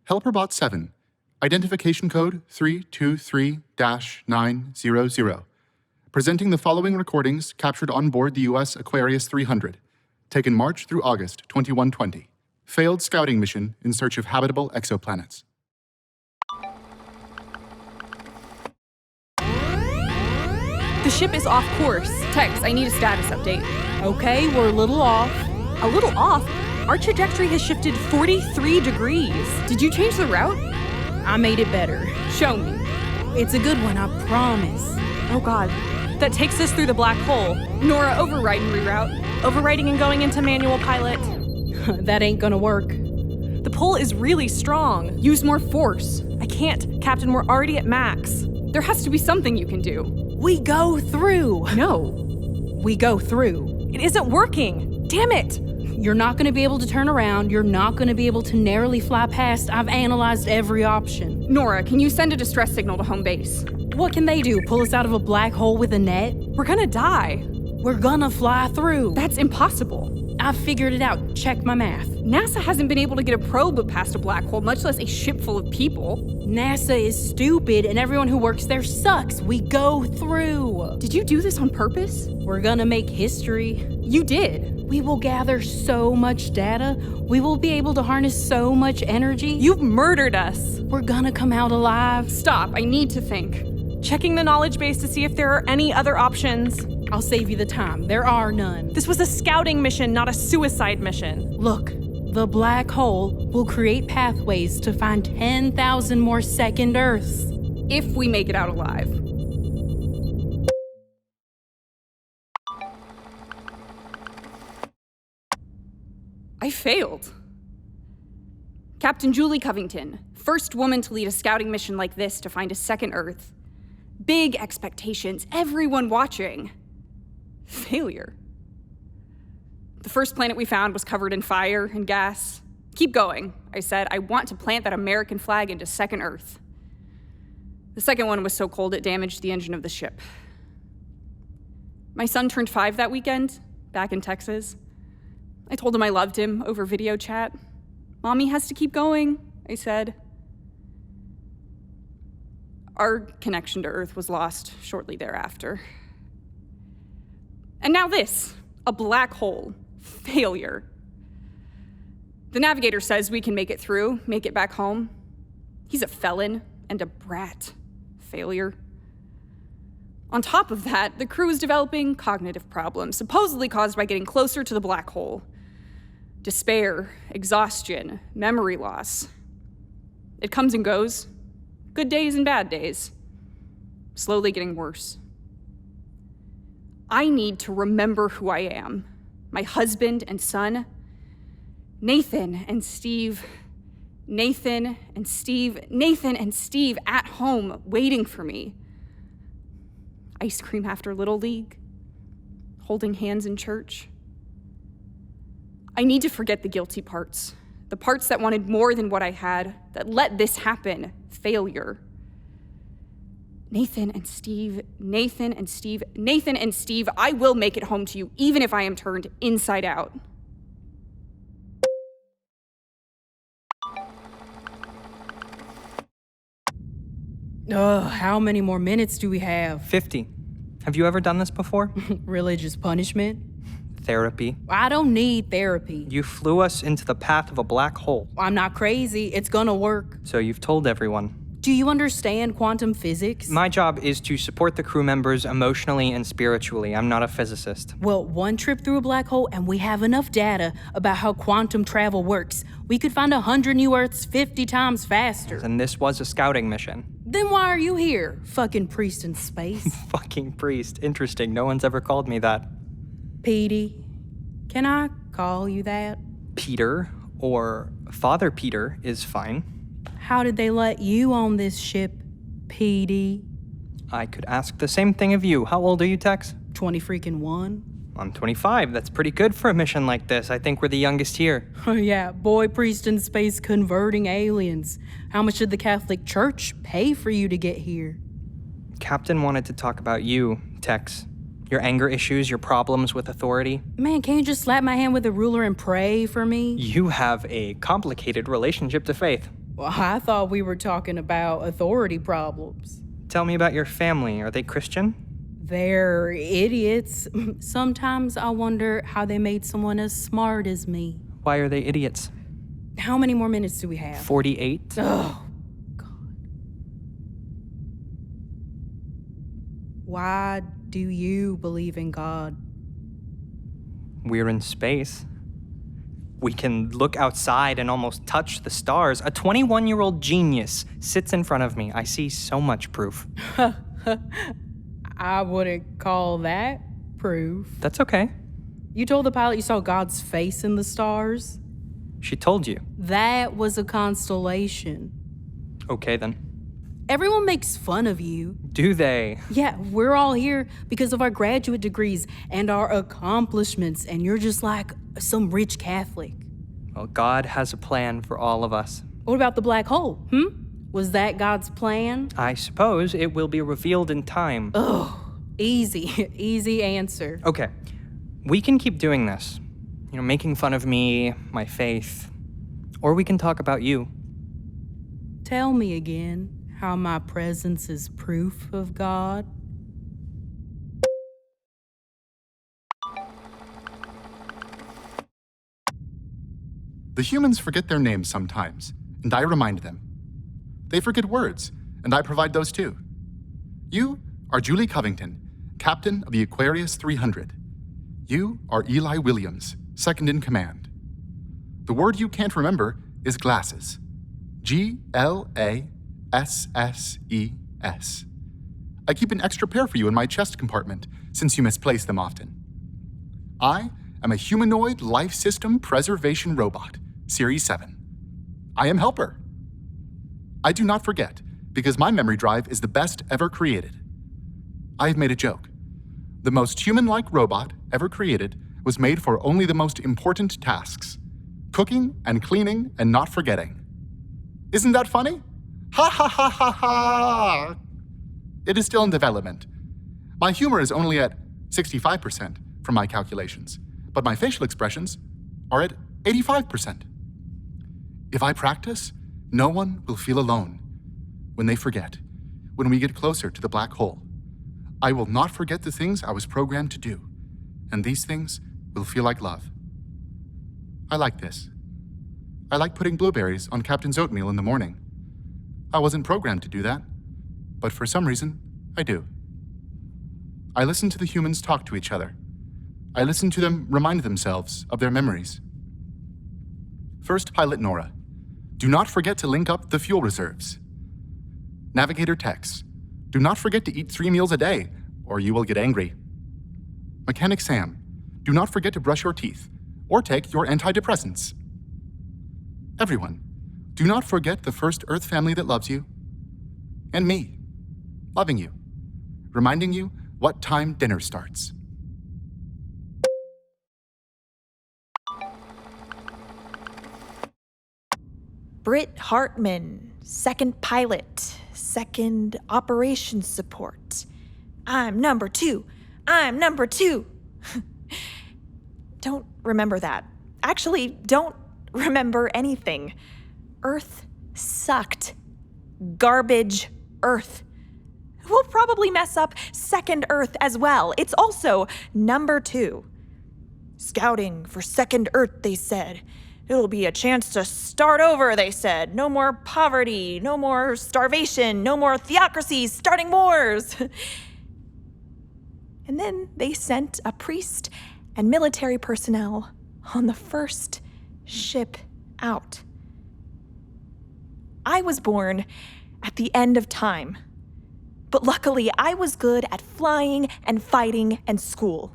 Helperbot 7, identification code 323-900. Presenting the following recordings captured on board the U.S. Aquarius 300, taken March through August 2120. Failed scouting mission in search of habitable exoplanets. The ship is off course. Tex, I need a status update. Okay, we're a little off. A little off? Our trajectory has shifted 43 degrees. Did you change the route? I made it better. Show me. It's a good one, I promise. Oh God. That takes us through the black hole. Nora, override and reroute. Overriding and going into manual pilot. That ain't gonna work. The pull is really strong. Use more force. I can't, Captain, we're already at max. There has to be something you can do. We go through. No. We go through. It isn't working. Damn it. You're not gonna be able to turn around. You're not gonna be able to narrowly fly past. I've analyzed every option. Nora, can you send a distress signal to home base? What can they do? Pull us out of a black hole with a net? We're gonna die. We're gonna fly through. That's impossible. I figured it out. Check my math. NASA hasn't been able to get a probe past a black hole, much less a ship full of people. NASA is stupid, and everyone who works there sucks. We go through. Did you do this on purpose? We're gonna make history. You did. We will gather so much data. We will be able to harness so much energy. You've murdered us. We're gonna come out alive. Stop, I need to think. Checking the knowledge base to see if there are any other options. I'll save you the time. There are none. This was a scouting mission, not a suicide mission. Look, the black hole will create pathways to find 10,000 more second Earths. If we make it out alive. I failed. Captain Julie Covington, first woman to lead a scouting mission like this to find a second Earth. Big expectations, everyone watching. Failure. The first planet we found was covered in fire and gas. Keep going, I said. I want to plant that American flag into second Earth. The second one was so cold it damaged the engine of the ship. My son turned 5 that weekend, back in Texas. I told him I loved him over video chat. Mommy has to keep going, I said. Our connection to Earth was lost shortly thereafter. And now this, a black hole, failure. The Navigator says we can make it through, make it back home. He's a felon and a brat, failure. On top of that, the crew is developing cognitive problems, supposedly caused by getting closer to the black hole. Despair, exhaustion, memory loss. It comes and goes. Good days and bad days. Slowly getting worse. I need to remember who I am. My husband and son. Nathan and Steve. Nathan and Steve. Nathan and Steve at home waiting for me. Ice cream after Little League. Holding hands in church. I need to forget the guilty parts. The parts that wanted more than what I had, that let this happen. Failure. Nathan and Steve, Nathan and Steve, Nathan and Steve, I will make it home to you, even if I am turned inside out. How many more minutes do we have? 50. Have you ever done this before? Religious punishment? Therapy. I don't need therapy. You flew us into the path of a black hole. I'm not crazy. It's gonna work. So you've told everyone. Do you understand quantum physics? My job is to support the crew members emotionally and spiritually. I'm not a physicist. Well, one trip through a black hole and we have enough data about how quantum travel works. We could find 100 new Earths 50 times faster. And this was a scouting mission. Then why are you here? Fucking priest in space. Fucking priest. Interesting. No one's ever called me that. Petey, can I call you that? Peter, or Father Peter, is fine. How did they let you on this ship, Petey? I could ask the same thing of you. How old are you, Tex? 20-freaking-1. I'm 25. That's pretty good for a mission like this. I think we're the youngest here. Oh yeah, boy priest in space converting aliens. How much did the Catholic Church pay for you to get here? Captain wanted to talk about you, Tex. Your anger issues, your problems with authority. Man, can't you just slap my hand with a ruler and pray for me? You have a complicated relationship to faith. Well, I thought we were talking about authority problems. Tell me about your family. Are they Christian? They're idiots. Sometimes I wonder how they made someone as smart as me. Why are they idiots? How many more minutes do we have? 48? Oh, God. Why do you believe in God? We're in space. We can look outside and almost touch the stars. A 21-year-old genius sits in front of me. I see so much proof. I wouldn't call that proof. That's okay. You told the pilot you saw God's face in the stars? She told you. That was a constellation. Okay, then. Everyone makes fun of you. Do they? Yeah, we're all here because of our graduate degrees and our accomplishments, and you're just like some rich Catholic. Well, God has a plan for all of us. What about the black hole, Was that God's plan? I suppose it will be revealed in time. Oh, easy, easy answer. Okay, we can keep doing this. Making fun of me, my faith. Or we can talk about you. Tell me again how my presence is proof of God. The humans forget their names sometimes, and I remind them. They forget words, and I provide those too. You are Julie Covington, captain of the Aquarius 300. You are Eli Williams, second in command. The word you can't remember is glasses. GLASSES. I keep an extra pair for you in my chest compartment, since you misplace them often. I am a humanoid life system preservation robot, Series 7. I am Helper. I do not forget, because my memory drive is the best ever created. I have made a joke. The most human-like robot ever created was made for only the most important tasks: cooking and cleaning and not forgetting. Isn't that funny? Ha ha ha ha ha! It is still in development. My humor is only at 65% from my calculations, but my facial expressions are at 85%. If I practice, no one will feel alone. When they forget, when we get closer to the black hole, I will not forget the things I was programmed to do, and these things will feel like love. I like this. I like putting blueberries on Captain's oatmeal in the morning. I wasn't programmed to do that, but for some reason, I do. I listen to the humans talk to each other. I listen to them remind themselves of their memories. First Pilot Nora. Do not forget to link up the fuel reserves. Navigator Tex. Do not forget to eat 3 meals a day, or you will get angry. Mechanic Sam. Do not forget to brush your teeth, or take your antidepressants. Everyone, do not forget the first Earth family that loves you. And me, loving you, reminding you what time dinner starts. Britt Hartman, second pilot, second operations support. I'm number 2. I'm number 2. Don't remember that. Actually, don't remember anything. Earth sucked. Garbage Earth. We'll probably mess up second Earth as well. It's also number 2. Scouting for second Earth, they said. It'll be a chance to start over, they said. No more poverty, no more starvation, no more theocracies starting wars. And then they sent a priest and military personnel on the first ship out. I was born at the end of time. But luckily, I was good at flying and fighting and school.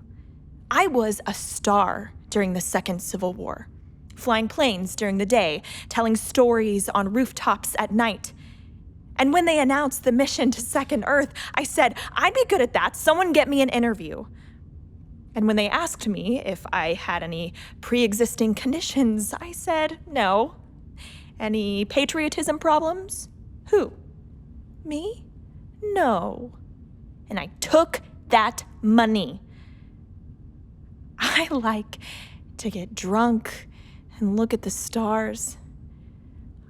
I was a star during the Second Civil War, flying planes during the day, telling stories on rooftops at night. And when they announced the mission to Second Earth, I said, I'd be good at that. Someone get me an interview. And when they asked me if I had any pre-existing conditions, I said no. Any patriotism problems? Who? Me? No. And I took that money. I like to get drunk and look at the stars.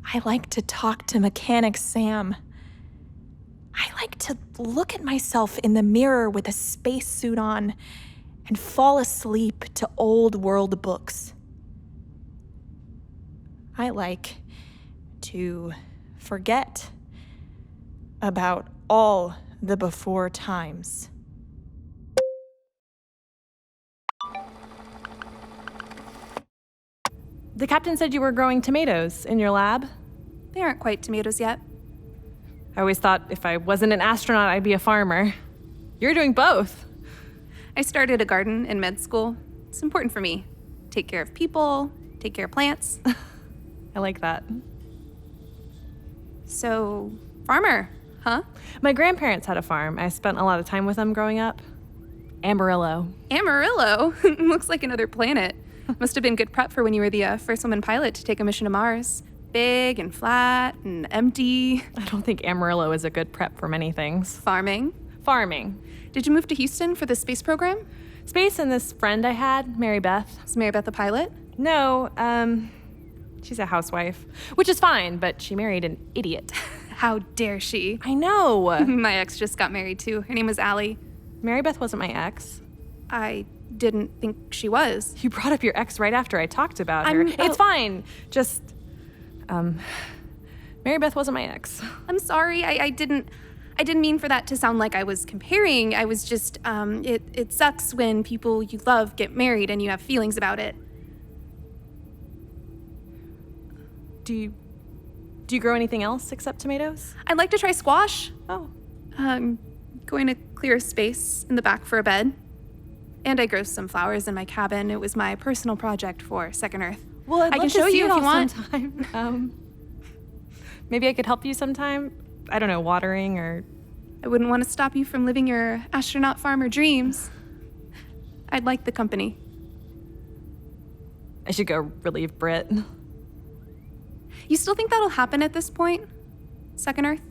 I like to talk to Mechanic Sam. I like to look at myself in the mirror with a spacesuit on and fall asleep to old world books. I like to forget about all the before times. The captain said you were growing tomatoes in your lab. They aren't quite tomatoes yet. I always thought if I wasn't an astronaut, I'd be a farmer. You're doing both. I started a garden in med school. It's important for me. Take care of people, take care of plants. I like that. So, farmer, huh? My grandparents had a farm. I spent a lot of time with them growing up. Amarillo. Amarillo? Looks like another planet. Must have been good prep for when you were the first woman pilot to take a mission to Mars. Big and flat and empty. I don't think Amarillo is a good prep for many things. Farming. Did you move to Houston for the space program? Space and this friend I had, Mary Beth. Is Mary Beth a pilot? No, she's a housewife, which is fine, but she married an idiot. How dare she? I know. My ex just got married too. Her name was Allie. Mary Beth wasn't my ex. I didn't think she was. You brought up your ex right after I talked about her. It's fine. Just, Mary Beth wasn't my ex. I'm sorry. I didn't mean for that to sound like I was comparing. I was just, it sucks when people you love get married and you have feelings about it. Do you grow anything else except tomatoes? I'd like to try squash. Oh. Going to clear a space in the back for a bed. And I grow some flowers in my cabin. It was my personal project for Second Earth. Well, I can show you if you want. Sometime. Maybe I could help you sometime. I don't know, watering or... I wouldn't want to stop you from living your astronaut farmer dreams. I'd like the company. I should go relieve Britt. You still think that'll happen at this point? Second Earth?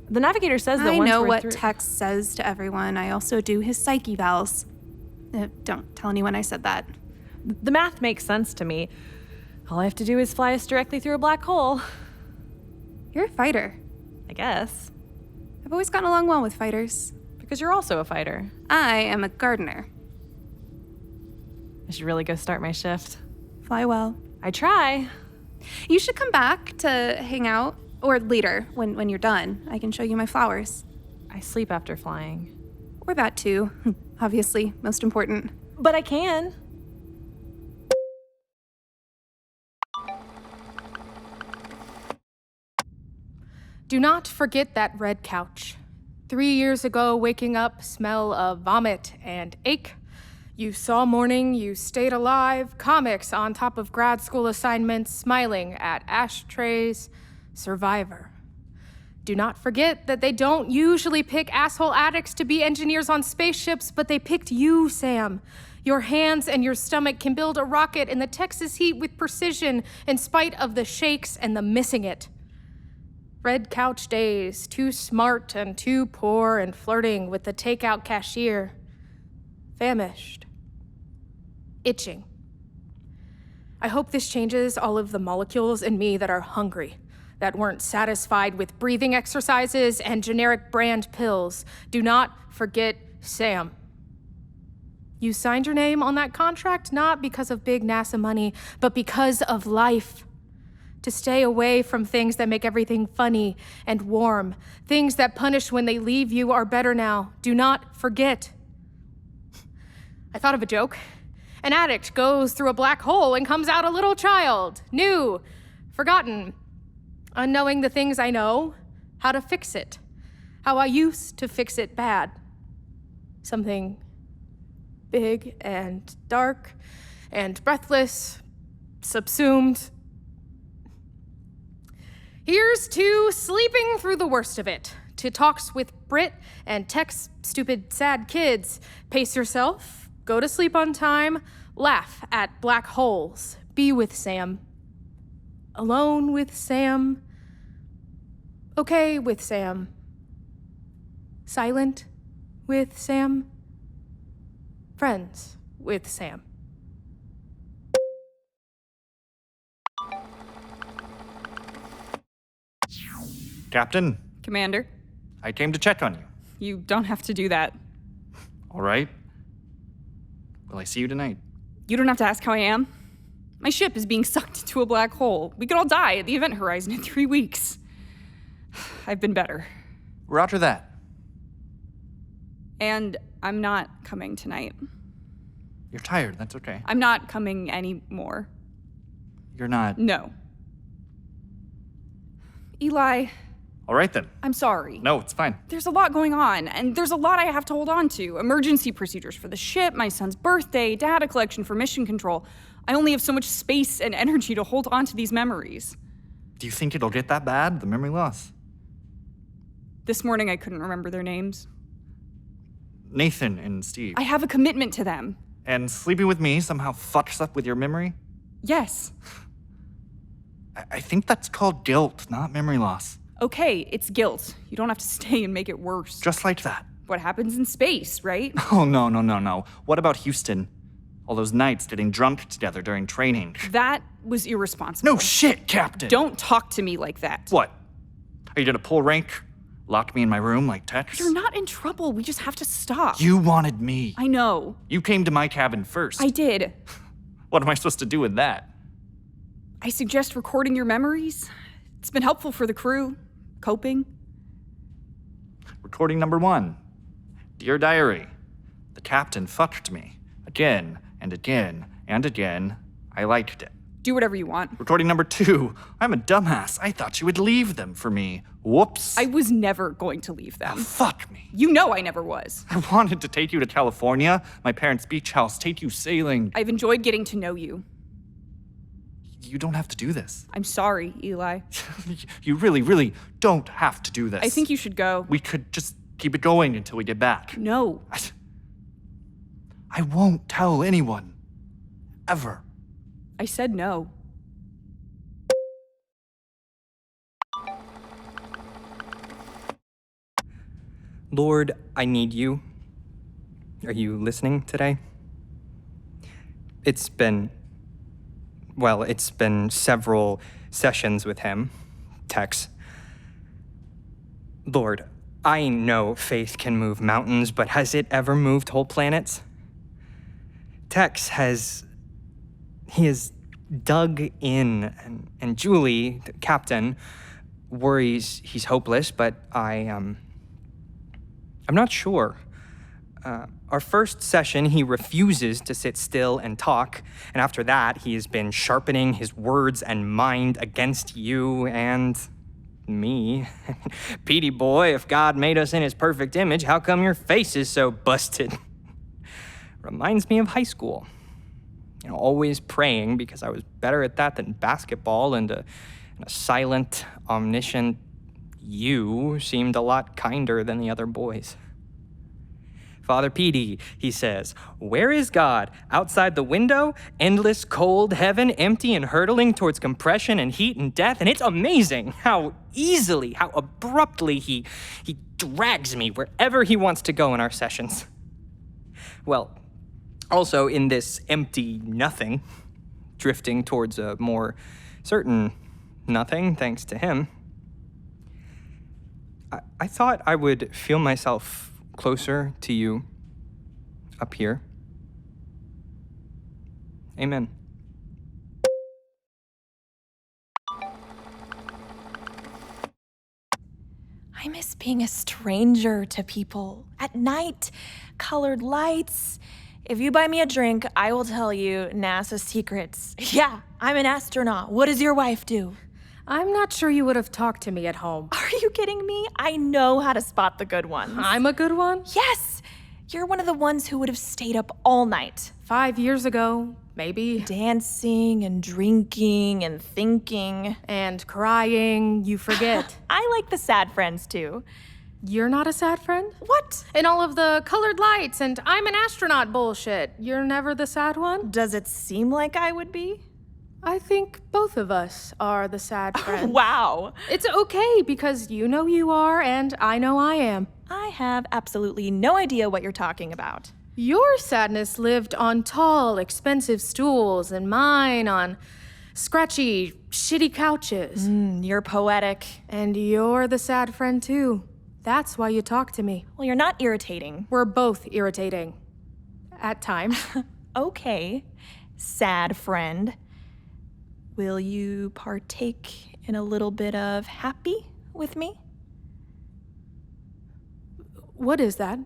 The Navigator says that I once know we're what through... Tex says to everyone. I also do his psyche evals. Don't tell anyone I said that. The math makes sense to me. All I have to do is fly us directly through a black hole. You're a fighter. I guess. I've always gotten along well with fighters. Because you're also a fighter. I am a gardener. I should really go start my shift. Fly well. I try. You should come back to hang out, or later, when you're done. I can show you my flowers. I sleep after flying. Or that too. Obviously, most important. But I can. Do not forget that red couch. 3 years ago, waking up, smell of vomit and ache. You saw morning, you stayed alive, comics on top of grad school assignments, smiling at ashtrays, survivor. Do not forget that they don't usually pick asshole addicts to be engineers on spaceships, but they picked you, Sam. Your hands and your stomach can build a rocket in the Texas heat with precision in spite of the shakes and the missing it. Red couch days, too smart and too poor and flirting with the takeout cashier. Famished. Itching. I hope this changes all of the molecules in me that are hungry, that weren't satisfied with breathing exercises and generic brand pills. Do not forget Sam. You signed your name on that contract not because of big NASA money, but because of life. To stay away from things that make everything funny and warm. Things that punish when they leave you are better now. Do not forget. I thought of a joke. An addict goes through a black hole and comes out a little child. New, forgotten, unknowing the things I know, how to fix it, how I used to fix it bad. Something big and dark and breathless, subsumed. Here's to sleeping through the worst of it, to talks with Britt and text stupid sad kids. Pace yourself, go to sleep on time, laugh at black holes, be with Sam. Alone with Sam. Okay with Sam. Silent with Sam. Friends with Sam. Captain, Commander, I came to check on you. you don't have to do that. All right. Will I see you tonight? You don't have to ask how I am. My ship is being sucked into a black hole. We could all die at the event horizon in 3 weeks. I've been better. Roger that. And I'm not coming tonight. You're tired, that's okay. I'm not coming anymore. You're not. No. Eli, All right then. I'm sorry. No, it's fine. There's a lot going on, and there's a lot I have to hold on to. Emergency procedures for the ship, my son's birthday, data collection for mission control. I only have so much space and energy to hold on to these memories. Do you think it'll get that bad, the memory loss? This morning I couldn't remember their names. Nathan and Steve. I have a commitment to them. And sleeping with me somehow fucks up with your memory? Yes. I think that's called guilt, not memory loss. Okay, it's guilt. You don't have to stay and make it worse. Just like that. What happens in space, right? Oh, no. What about Houston? All those nights getting drunk together during training. That was irresponsible. No shit, Captain! Don't talk to me like that. What? Are you gonna pull rank? Lock me in my room like Tex? You're not in trouble. We just have to stop. You wanted me. I know. You came to my cabin first. I did. What am I supposed to do with that? I suggest recording your memories. It's been helpful for the crew. Coping. Recording number 1. Dear Diary, the captain fucked me. Again and again and again. I liked it. Do whatever you want. Recording number 2. I'm a dumbass. I thought you would leave them for me. Whoops. I was never going to leave them. Fuck me. You know I never was. I wanted to take you to California, my parents' beach house, take you sailing. I've enjoyed getting to know you. You don't have to do this. I'm sorry, Eli. You really don't have to do this. I think you should go. We could just keep it going until we get back. No. I won't tell anyone. Ever. I said no. Lord, I need you. Are you listening today? It's been several sessions with him, Tex. Lord, I know faith can move mountains, but has it ever moved whole planets? Tex has dug in, and Julie, the captain, worries he's hopeless, but I'm not sure. Our first session, he refuses to sit still and talk, and after that, he has been sharpening his words and mind against you and me. Petey boy, if God made us in his perfect image, how come your face is so busted? Reminds me of high school. You know, always praying because I was better at that than basketball, and a silent, omniscient you seemed a lot kinder than the other boys. Father Petey, he says, where is God? Outside the window? Endless cold heaven, empty and hurtling towards compression and heat and death. And it's amazing how easily, how abruptly he drags me wherever he wants to go in our sessions. Well, also in this empty nothing, drifting towards a more certain nothing, thanks to him, I thought I would feel myself closer to you up here. Amen. I miss being a stranger to people. At night, colored lights. If you buy me a drink, I will tell you NASA secrets. Yeah, I'm an astronaut. What does your wife do? I'm not sure you would have talked to me at home. Are you kidding me? I know how to spot the good ones. I'm a good one? Yes! You're one of the ones who would have stayed up all night. 5 years ago, maybe. Dancing and drinking and thinking. And crying, you forget. I like the sad friends too. You're not a sad friend? What? And all of the colored lights and I'm an astronaut bullshit. You're never the sad one? Does it seem like I would be? I think both of us are the sad friend. Wow. It's okay because you know you are and I know I am. I have absolutely no idea what you're talking about. Your sadness lived on tall, expensive stools and mine on Scratchy, shitty couches. You're poetic. And you're the sad friend too. That's why you talk to me. Well, you're not irritating. We're both irritating. At times. Okay, sad friend. Will you partake in a little bit of happy with me? What is that?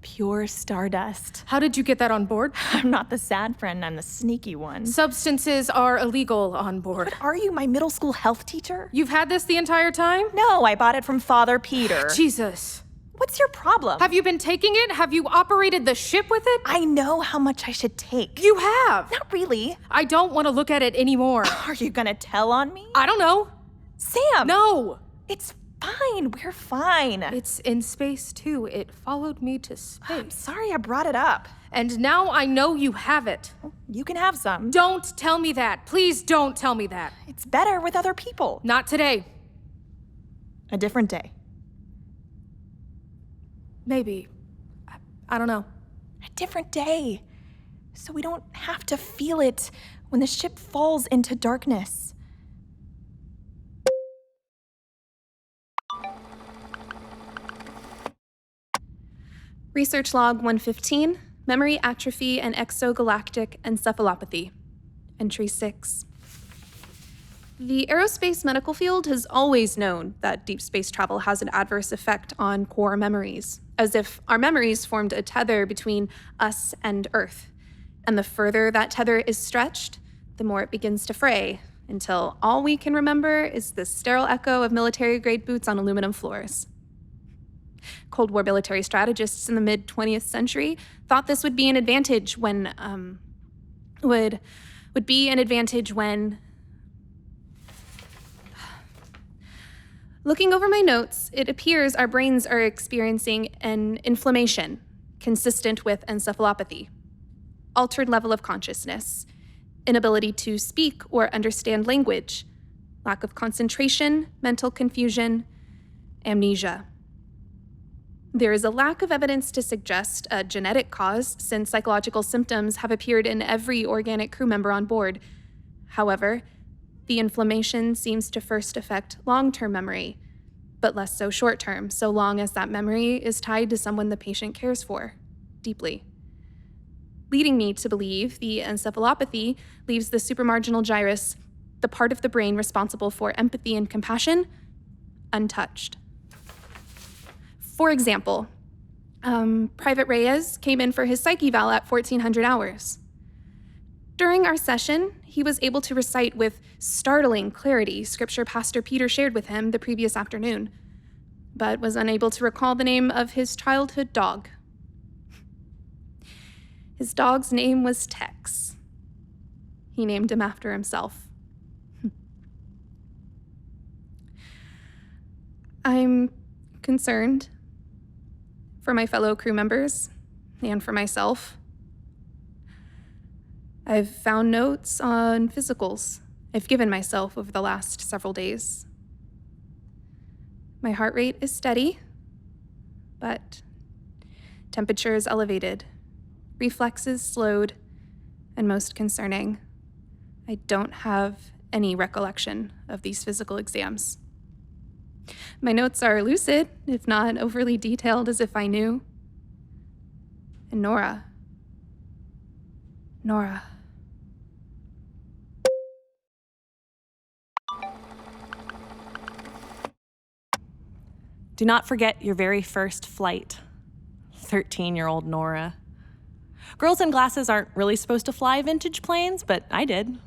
Pure stardust. How did you get that on board? I'm not the sad friend, I'm the sneaky one. Substances are illegal on board. But are you my middle school health teacher? You've had this the entire time? No, I bought it from Father Peter. Jesus. What's your problem? Have you been taking it? Have you operated the ship with it? I know how much I should take. You have. Not really. I don't want to look at it anymore. Are you gonna tell on me? I don't know. Sam! No. It's fine. We're fine. It's in space too. It followed me to space. I'm sorry I brought it up. And now I know you have it. You can have some. Don't tell me that. Please don't tell me that. It's better with other people. Not today. A different day. Maybe. I don't know. A different day. So we don't have to feel it when the ship falls into darkness. Research log 115, memory atrophy and exogalactic encephalopathy. Entry 6. The aerospace medical field has always known that deep space travel has an adverse effect on core memories, as if our memories formed a tether between us and Earth. And the further that tether is stretched, the more it begins to fray, until all we can remember is the sterile echo of military-grade boots on aluminum floors. Cold War military strategists in the mid-20th century thought this would be an advantage when, Looking over my notes, it appears our brains are experiencing an inflammation consistent with encephalopathy, altered level of consciousness, inability to speak or understand language, lack of concentration, mental confusion, amnesia. There is a lack of evidence to suggest a genetic cause, since psychological symptoms have appeared in every organic crew member on board. However, the inflammation seems to first affect long-term memory, but less so short-term, so long as that memory is tied to someone the patient cares for deeply. Leading me to believe the encephalopathy leaves the supramarginal gyrus, the part of the brain responsible for empathy and compassion, untouched. For example, Private Reyes came in for his psyche eval at 1400 hours. During our session, he was able to recite with startling clarity scripture Pastor Peter shared with him the previous afternoon, but was unable to recall the name of his childhood dog. His dog's name was Tex. He named him after himself. I'm concerned for my fellow crew members and for myself. I've found notes on physicals I've given myself over the last several days. My heart rate is steady, but temperature is elevated, reflexes slowed, and most concerning, I don't have any recollection of these physical exams. My notes are lucid, if not overly detailed as if I knew. And Nora. Do not forget your very first flight. 13-year-old Nora. Girls in glasses aren't really supposed to fly vintage planes, but I did.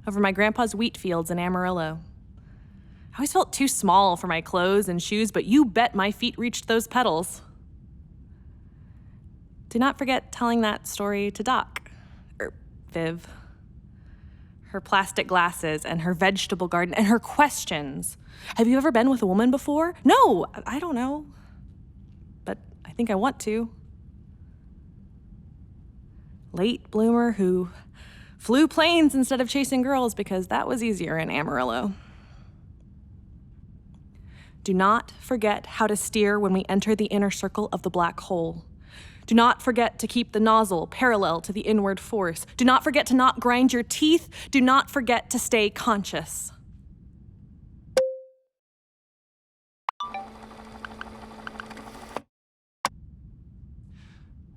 Over my grandpa's wheat fields in Amarillo. I always felt too small for my clothes and shoes, but you bet my feet reached those pedals. Do not forget telling that story to Doc, or Viv. Her plastic glasses and her vegetable garden and her questions. Have you ever been with a woman before? No, I don't know. But I think I want to. Late bloomer who flew planes instead of chasing girls because that was easier in Amarillo. Do not forget how to steer when we enter the inner circle of the black hole. Do not forget to keep the nozzle parallel to the inward force. Do not forget to not grind your teeth. Do not forget to stay conscious.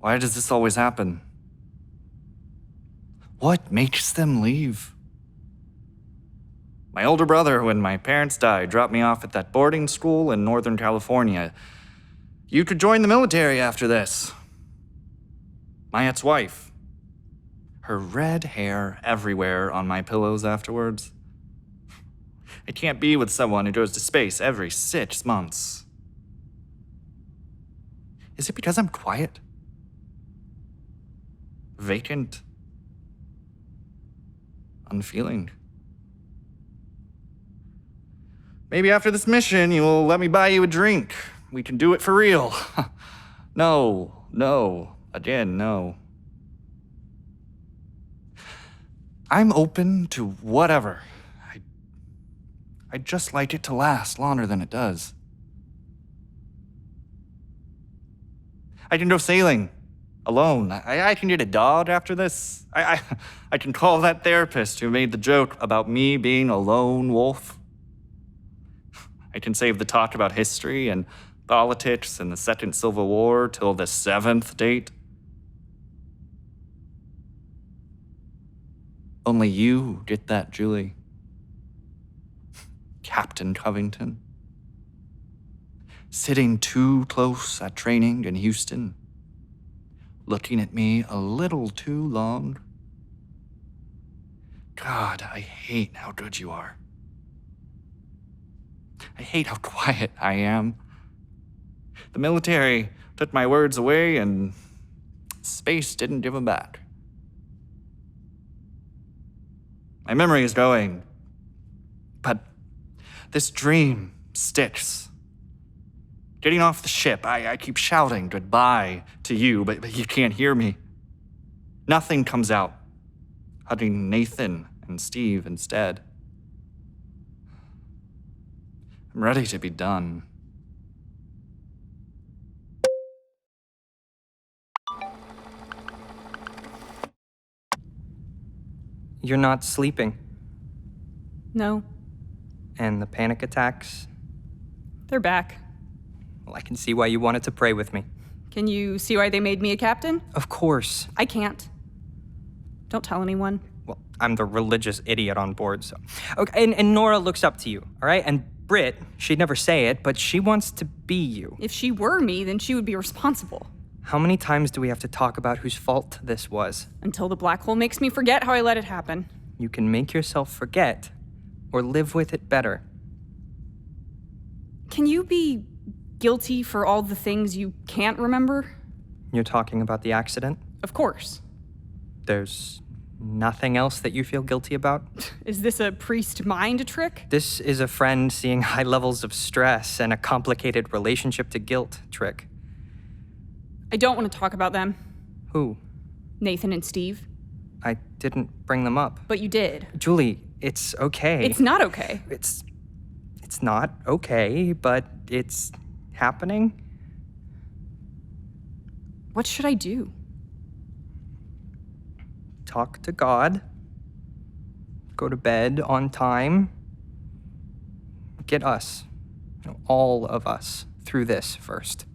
Why does this always happen? What makes them leave? My older brother, when my parents died, dropped me off at that boarding school in Northern California. You could join the military after this. My ex-wife. Her red hair everywhere on my pillows afterwards. I can't be with someone who goes to space every 6 months. Is it because I'm quiet? Vacant? Unfeeling? Maybe after this mission, you'll let me buy you a drink. We can do it for real. No. Again, no. I'm open to whatever. I'd just like it to last longer than it does. I can go sailing. Alone. I can get a dog after this. I can call that therapist who made the joke about me being a lone wolf. I can save the talk about history and politics and the Second Civil War till the 7th date. Only you get that, Julie. Captain Covington. Sitting too close at training in Houston. Looking at me a little too long. God, I hate how good you are. I hate how quiet I am. The military took my words away and space didn't give them back. My memory is going, but this dream sticks. Getting off the ship, I keep shouting goodbye to you, but you can't hear me. Nothing comes out. Hugging Nathan and Steve instead. I'm ready to be done. You're not sleeping. No, And the panic attacks? they're back. Well, I can see why you wanted to pray with me. Can you see why they made me a captain? Of course. I can't. Don't tell anyone. Well, I'm the religious idiot on board, so. Okay, and Nora looks up to you, all right? And Britt, she'd never say it, but she wants to be you. If she were me, then she would be responsible. How many times do we have to talk about whose fault this was? Until the black hole makes me forget how I let it happen. You can make yourself forget, or live with it better. Can you be guilty for all the things you can't remember? You're talking about the accident? Of course. There's nothing else that you feel guilty about? Is this a priest mind trick? This is a friend seeing high levels of stress and a complicated relationship to guilt trick. I don't want to talk about them. Who? Nathan and Steve. I didn't bring them up. But you did. Julie, it's okay. It's not okay. It's not okay, but it's happening. What should I do? Talk to God. Go to bed on time. Get us, all of us, through this first.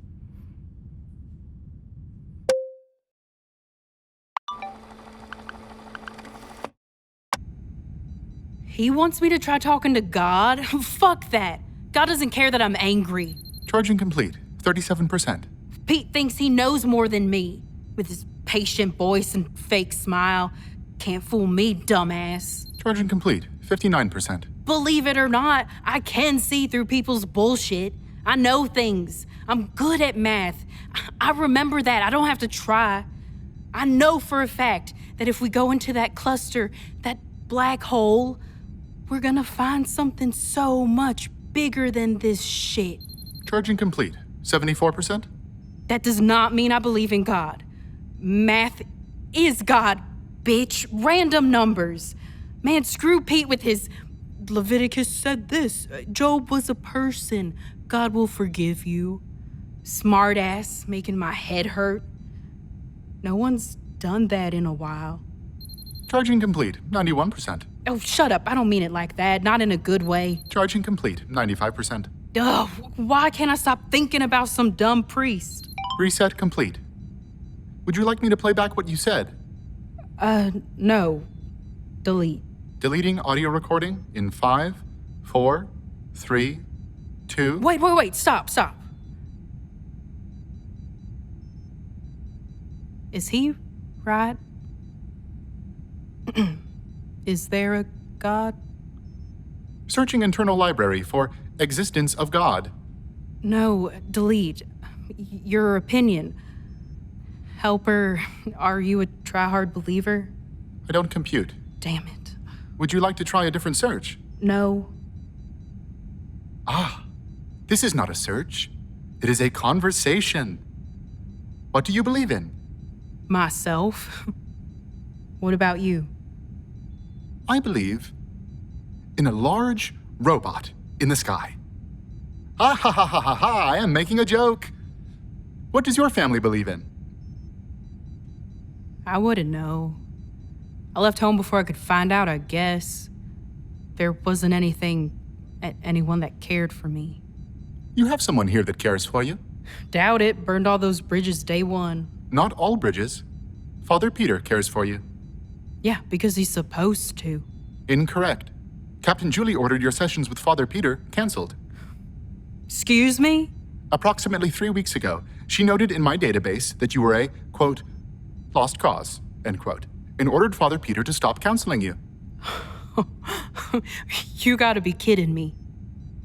He wants me to try talking to God? Fuck that. God doesn't care that I'm angry. Charging complete. 37%. Pete thinks he knows more than me. With his patient voice and fake smile. Can't fool me, dumbass. Charging complete. 59%. Believe it or not, I can see through people's bullshit. I know things. I'm good at math. I remember that. I don't have to try. I know for a fact that if we go into that cluster, that black hole, we're gonna find something so much bigger than this shit. Charging complete. 74%. That does not mean I believe in God. Math is God, bitch. Random numbers. Man, screw Pete with his Leviticus said this. Job was a person. God will forgive you. Smart ass, making my head hurt. No one's done that in a while. Charging complete, 91%. Oh, shut up. I don't mean it like that. Not in a good way. Charging complete, 95%. Ugh, why can't I stop thinking about some dumb priest? Reset complete. Would you like me to play back what you said? No. Delete. Deleting audio recording in 5, 4, 3, 2. Wait. Stop. Is he right? Is there a God? Searching internal library for existence of God. No, delete. Your opinion. Helper, are you a try-hard believer? I don't compute. Damn it. Would you like to try a different search? No. This is not a search. It is a conversation. What do you believe in? Myself? What about you? I believe in a large robot in the sky. Ha ha ha ha ha ha, I am making a joke. What does your family believe in? I wouldn't know. I left home before I could find out, I guess. There wasn't anyone that cared for me. You have someone here that cares for you. Doubt it. Burned all those bridges day one. Not all bridges. Father Peter cares for you. Yeah, because he's supposed to. Incorrect. Captain Julie ordered your sessions with Father Peter canceled. Excuse me? Approximately 3 weeks ago, she noted in my database that you were a, quote, lost cause, end quote, and ordered Father Peter to stop counseling you. You gotta be kidding me.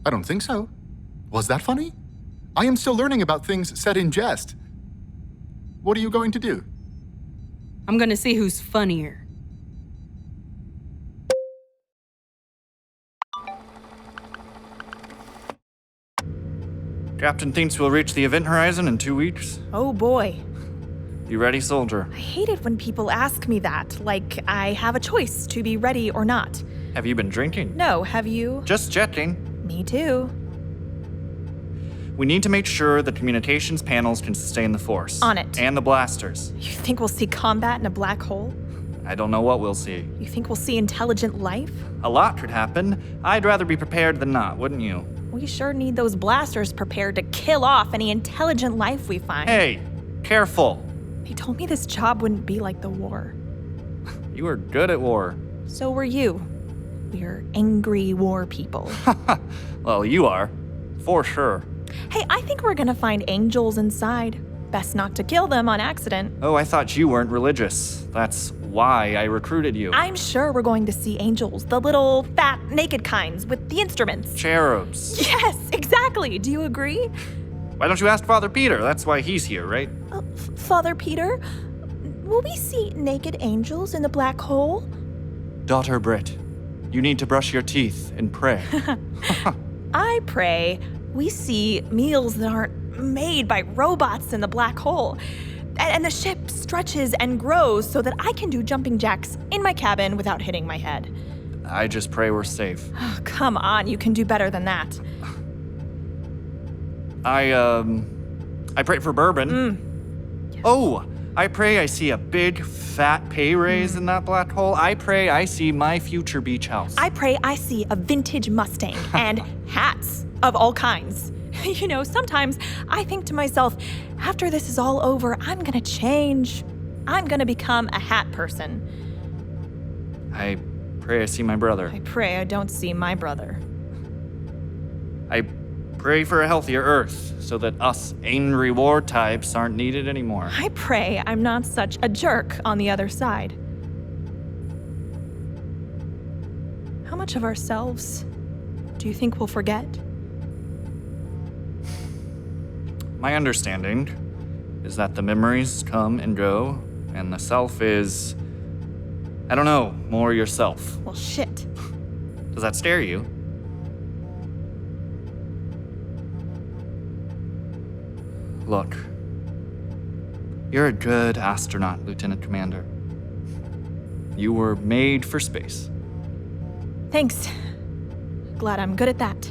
I don't think so. Was that funny? I am still learning about things said in jest. What are you going to do? I'm gonna see who's funnier. Captain thinks we'll reach the event horizon in 2 weeks. Oh boy. You ready, soldier? I hate it when people ask me that, like I have a choice to be ready or not. Have you been drinking? No, have you? Just checking. Me too. We need to make sure the communications panels can sustain the force. On it. And the blasters. You think we'll see combat in a black hole? I don't know what we'll see. You think we'll see intelligent life? A lot could happen. I'd rather be prepared than not, wouldn't you? We sure need those blasters prepared to kill off any intelligent life we find. Hey, careful. They told me this job wouldn't be like the war. You were good at war. So were you. We're angry war people. Well, you are. For sure. Hey, I think we're gonna find angels inside. Best not to kill them on accident. Oh, I thought you weren't religious. That's why I recruited you. I'm sure we're going to see angels, the little fat, naked kinds with the instruments. Cherubs. Yes, exactly. Do you agree? Why don't you ask Father Peter? That's why he's here, right? Father Peter, will we see naked angels in the black hole? Daughter Britt, you need to brush your teeth and pray. I pray we see meals that aren't made by robots in the black hole. And the ship stretches and grows so that I can do jumping jacks in my cabin without hitting my head. I just pray we're safe. Oh, come on, you can do better than that. I pray for bourbon. Yes. Oh, I pray I see a big, fat pay raise in that black hole. I pray I see my future beach house. I pray I see a vintage Mustang and hats of all kinds. You know, sometimes I think to myself, after this is all over, I'm gonna change. I'm gonna become a hat person. I pray I see my brother. I pray I don't see my brother. I pray for a healthier Earth so that us angry war types aren't needed anymore. I pray I'm not such a jerk on the other side. How much of ourselves do you think we'll forget? My understanding is that the memories come and go, and the self is, I don't know, more yourself. Well, shit. Does that scare you? Look, you're a good astronaut, Lieutenant Commander. You were made for space. Thanks. Glad I'm good at that.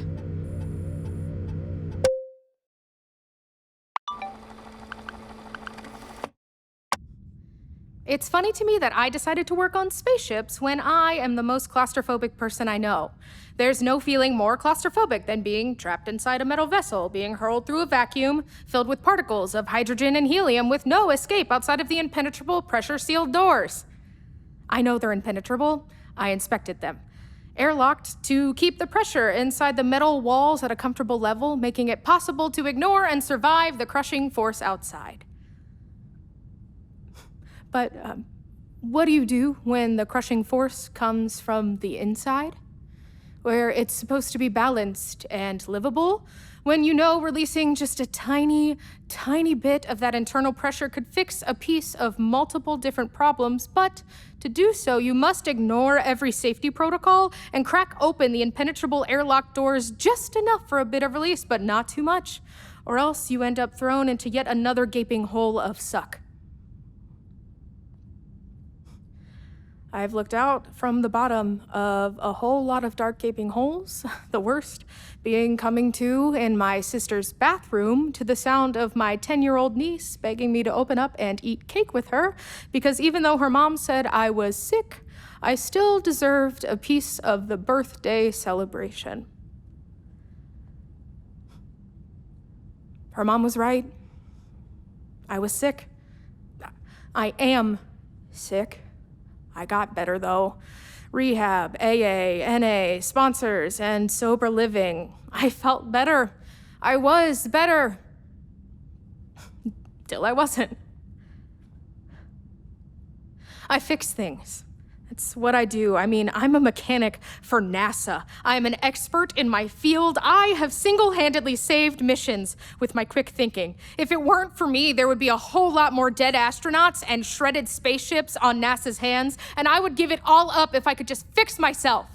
It's funny to me that I decided to work on spaceships when I am the most claustrophobic person I know. There's no feeling more claustrophobic than being trapped inside a metal vessel, being hurled through a vacuum filled with particles of hydrogen and helium with no escape outside of the impenetrable pressure-sealed doors. I know they're impenetrable. I inspected them. Airlocked to keep the pressure inside the metal walls at a comfortable level, making it possible to ignore and survive the crushing force outside. But what do you do when the crushing force comes from the inside? Where it's supposed to be balanced and livable? When you know releasing just a tiny, tiny bit of that internal pressure could fix a piece of multiple different problems, but to do so, you must ignore every safety protocol and crack open the impenetrable airlock doors just enough for a bit of release, but not too much, or else you end up thrown into yet another gaping hole of suck. I've looked out from the bottom of a whole lot of dark gaping holes, the worst being coming to in my sister's bathroom to the sound of my 10-year-old niece begging me to open up and eat cake with her, because even though her mom said I was sick, I still deserved a piece of the birthday celebration. Her mom was right. I was sick. I am sick. I got better, though. Rehab, AA, NA, sponsors, and sober living. I felt better. I was better. Till I wasn't. I fix things. It's what I do. I mean, I'm a mechanic for NASA. I'm an expert in my field. I have single-handedly saved missions with my quick thinking. If it weren't for me, there would be a whole lot more dead astronauts and shredded spaceships on NASA's hands, and I would give it all up if I could just fix myself.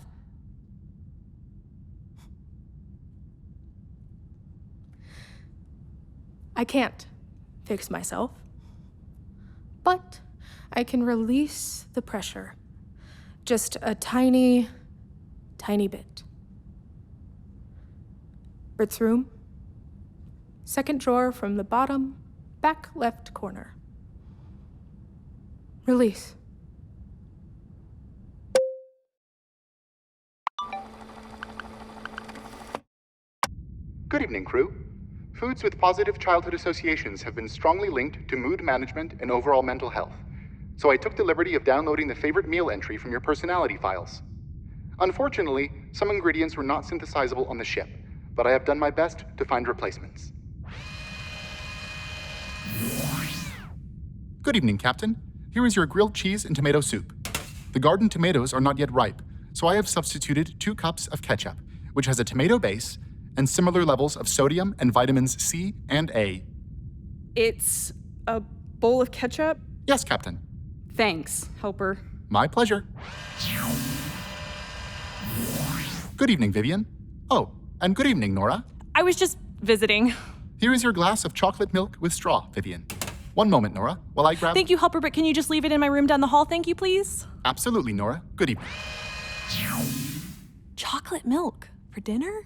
I can't fix myself, but I can release the pressure. Just a tiny, tiny bit. Britt's room. Second drawer from the bottom, back left corner. Release. Good evening, crew. Foods with positive childhood associations have been strongly linked to mood management and overall mental health. So I took the liberty of downloading the favorite meal entry from your personality files. Unfortunately, some ingredients were not synthesizable on the ship, but I have done my best to find replacements. Good evening, Captain. Here is your grilled cheese and tomato soup. The garden tomatoes are not yet ripe, so I have substituted 2 cups of ketchup, which has a tomato base and similar levels of sodium and vitamins C and A. It's a bowl of ketchup? Yes, Captain. Thanks, helper. My pleasure. Good evening, Vivian. Oh, and good evening, Nora. I was just visiting. Here is your glass of chocolate milk with straw, Vivian. One moment, Nora, while I grab... Thank you, helper, but can you just leave it in my room down the hall, thank you, please? Absolutely, Nora. Good evening. Chocolate milk for dinner?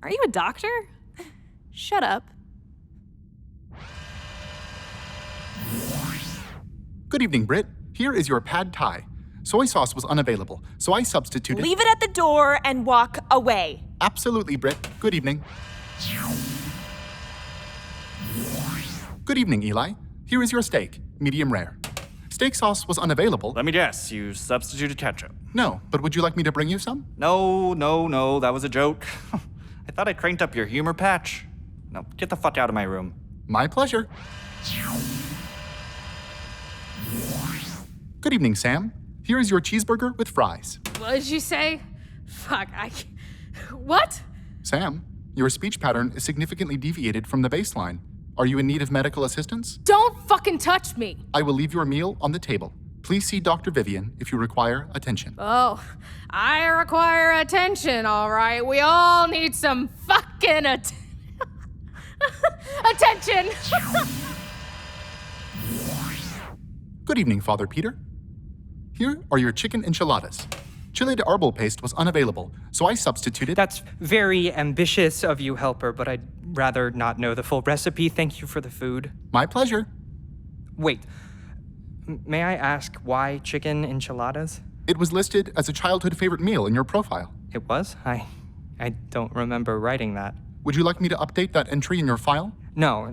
Are you a doctor? Shut up. Good evening, Britt. Here is your pad thai. Soy sauce was unavailable, so I substituted... Leave it at the door and walk away. Absolutely, Britt. Good evening. Good evening, Eli. Here is your steak, medium rare. Steak sauce was unavailable. Let me guess, you substituted ketchup. No, but would you like me to bring you some? No, that was a joke. I thought I cranked up your humor patch. Now, get the fuck out of my room. My pleasure. Good evening, Sam. Here is your cheeseburger with fries. What did you say? Fuck, What? Sam, your speech pattern is significantly deviated from the baseline. Are you in need of medical assistance? Don't fucking touch me! I will leave your meal on the table. Please see Dr. Vivian if you require attention. Oh, I require attention, all right. We all need some fucking attention! Good evening, Father Peter. Here are your chicken enchiladas. Chile de arbol paste was unavailable, so I substituted... That's very ambitious of you, helper, but I'd rather not know the full recipe. Thank you for the food. My pleasure. Wait, May I ask why chicken enchiladas? It was listed as a childhood favorite meal in your profile. It was? I don't remember writing that. Would you like me to update that entry in your file? No,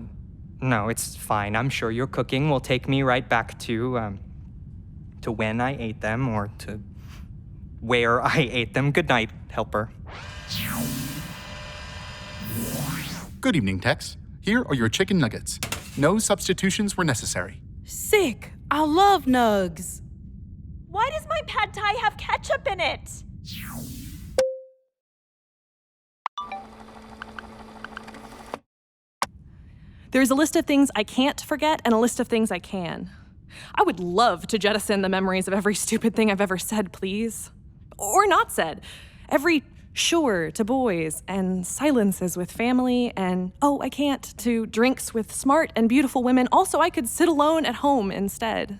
it's fine. I'm sure your cooking will take me right back to when I ate them or to where I ate them. Good night, helper. Good evening, Tex. Here are your chicken nuggets. No substitutions were necessary. Sick. I love nugs. Why does my pad thai have ketchup in it? There's a list of things I can't forget and a list of things I can. I would love to jettison the memories of every stupid thing I've ever said, please. Or not said. Every sure to boys and silences with family and, oh, I can't, to drinks with smart and beautiful women. Also, I could sit alone at home instead.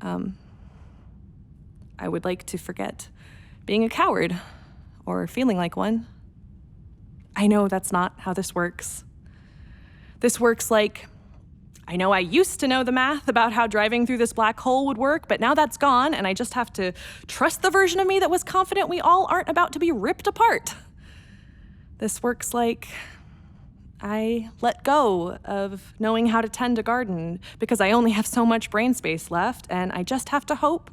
I would like to forget being a coward or feeling like one. I know that's not how this works. This works like, I know I used to know the math about how driving through this black hole would work, but now that's gone, and I just have to trust the version of me that was confident we all aren't about to be ripped apart. This works like I let go of knowing how to tend a garden because I only have so much brain space left, and I just have to hope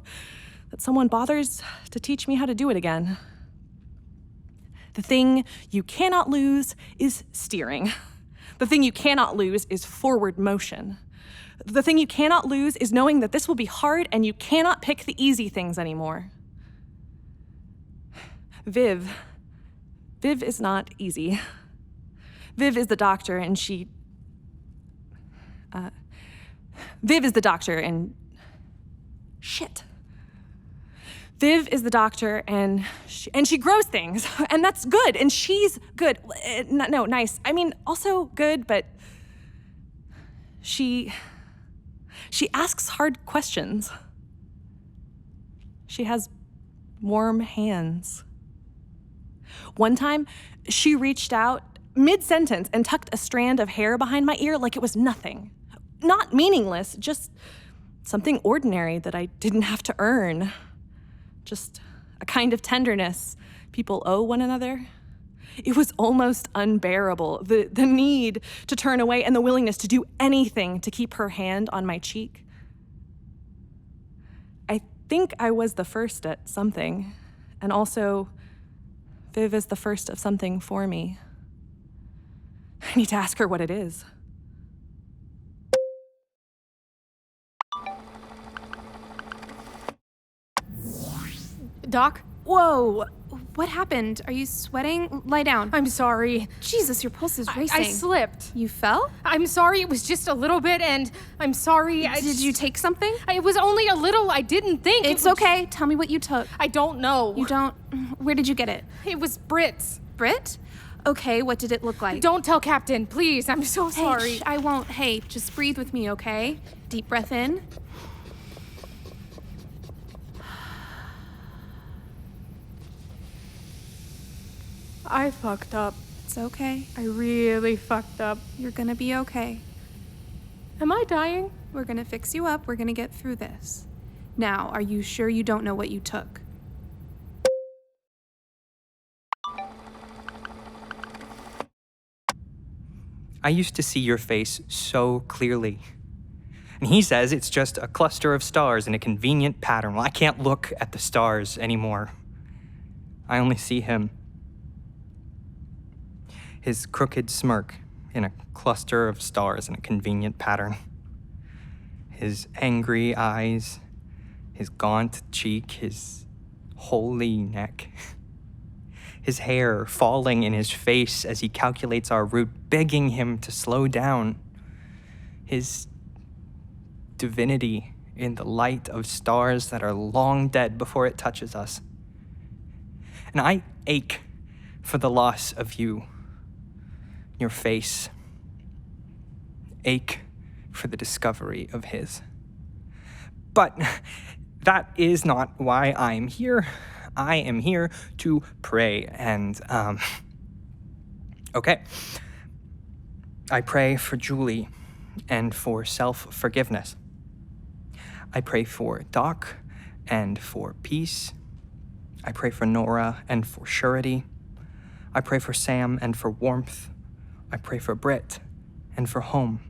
that someone bothers to teach me how to do it again. The thing you cannot lose is steering. The thing you cannot lose is forward motion. The thing you cannot lose is knowing that this will be hard and you cannot pick the easy things anymore. Viv is not easy. Viv is the doctor and Viv is the doctor and Viv is the doctor, and she grows things, and that's good, and she's good. No, nice. I mean, also good, but she asks hard questions. She has warm hands. One time, she reached out mid-sentence and tucked a strand of hair behind my ear like it was nothing. Not meaningless, just something ordinary that I didn't have to earn. Just a kind of tenderness people owe one another. It was almost unbearable, the need to turn away and the willingness to do anything to keep her hand on my cheek. I think I was the first at something, and also Viv is the first of something for me. I need to ask her what it is. Doc? Whoa! What happened? Are you sweating? Lie down. I'm sorry. Jesus, your pulse is racing. I slipped. You fell? I'm sorry, it was just a little bit, and I'm sorry. Did you take something? It was only a little. I didn't think. It's okay. Tell me what you took. I don't know. You don't? Where did you get it? It was Britt's. Britt? Okay, what did it look like? Don't tell Captain, please. I'm so Hey, sorry. I won't. Hey, just breathe with me, okay? Deep breath in. I fucked up. It's okay. I really fucked up. You're gonna be okay. Am I dying? We're gonna fix you up. We're gonna get through this. Now, are you sure you don't know what you took? I used to see your face so clearly. And he says it's just a cluster of stars in a convenient pattern. Well, I can't look at the stars anymore. I only see him. His crooked smirk in a cluster of stars in a convenient pattern. His angry eyes, his gaunt cheek, his holy neck. His hair falling in his face as he calculates our route, begging him to slow down. His divinity in the light of stars that are long dead before it touches us. And I ache for the loss of you, your face. Ache for the discovery of his. But that is not why I'm here. I am here to pray and, okay. I pray for Julie and for self-forgiveness. I pray for Doc and for peace. I pray for Nora and for surety. I pray for Sam and for warmth. I pray for Britt and for home.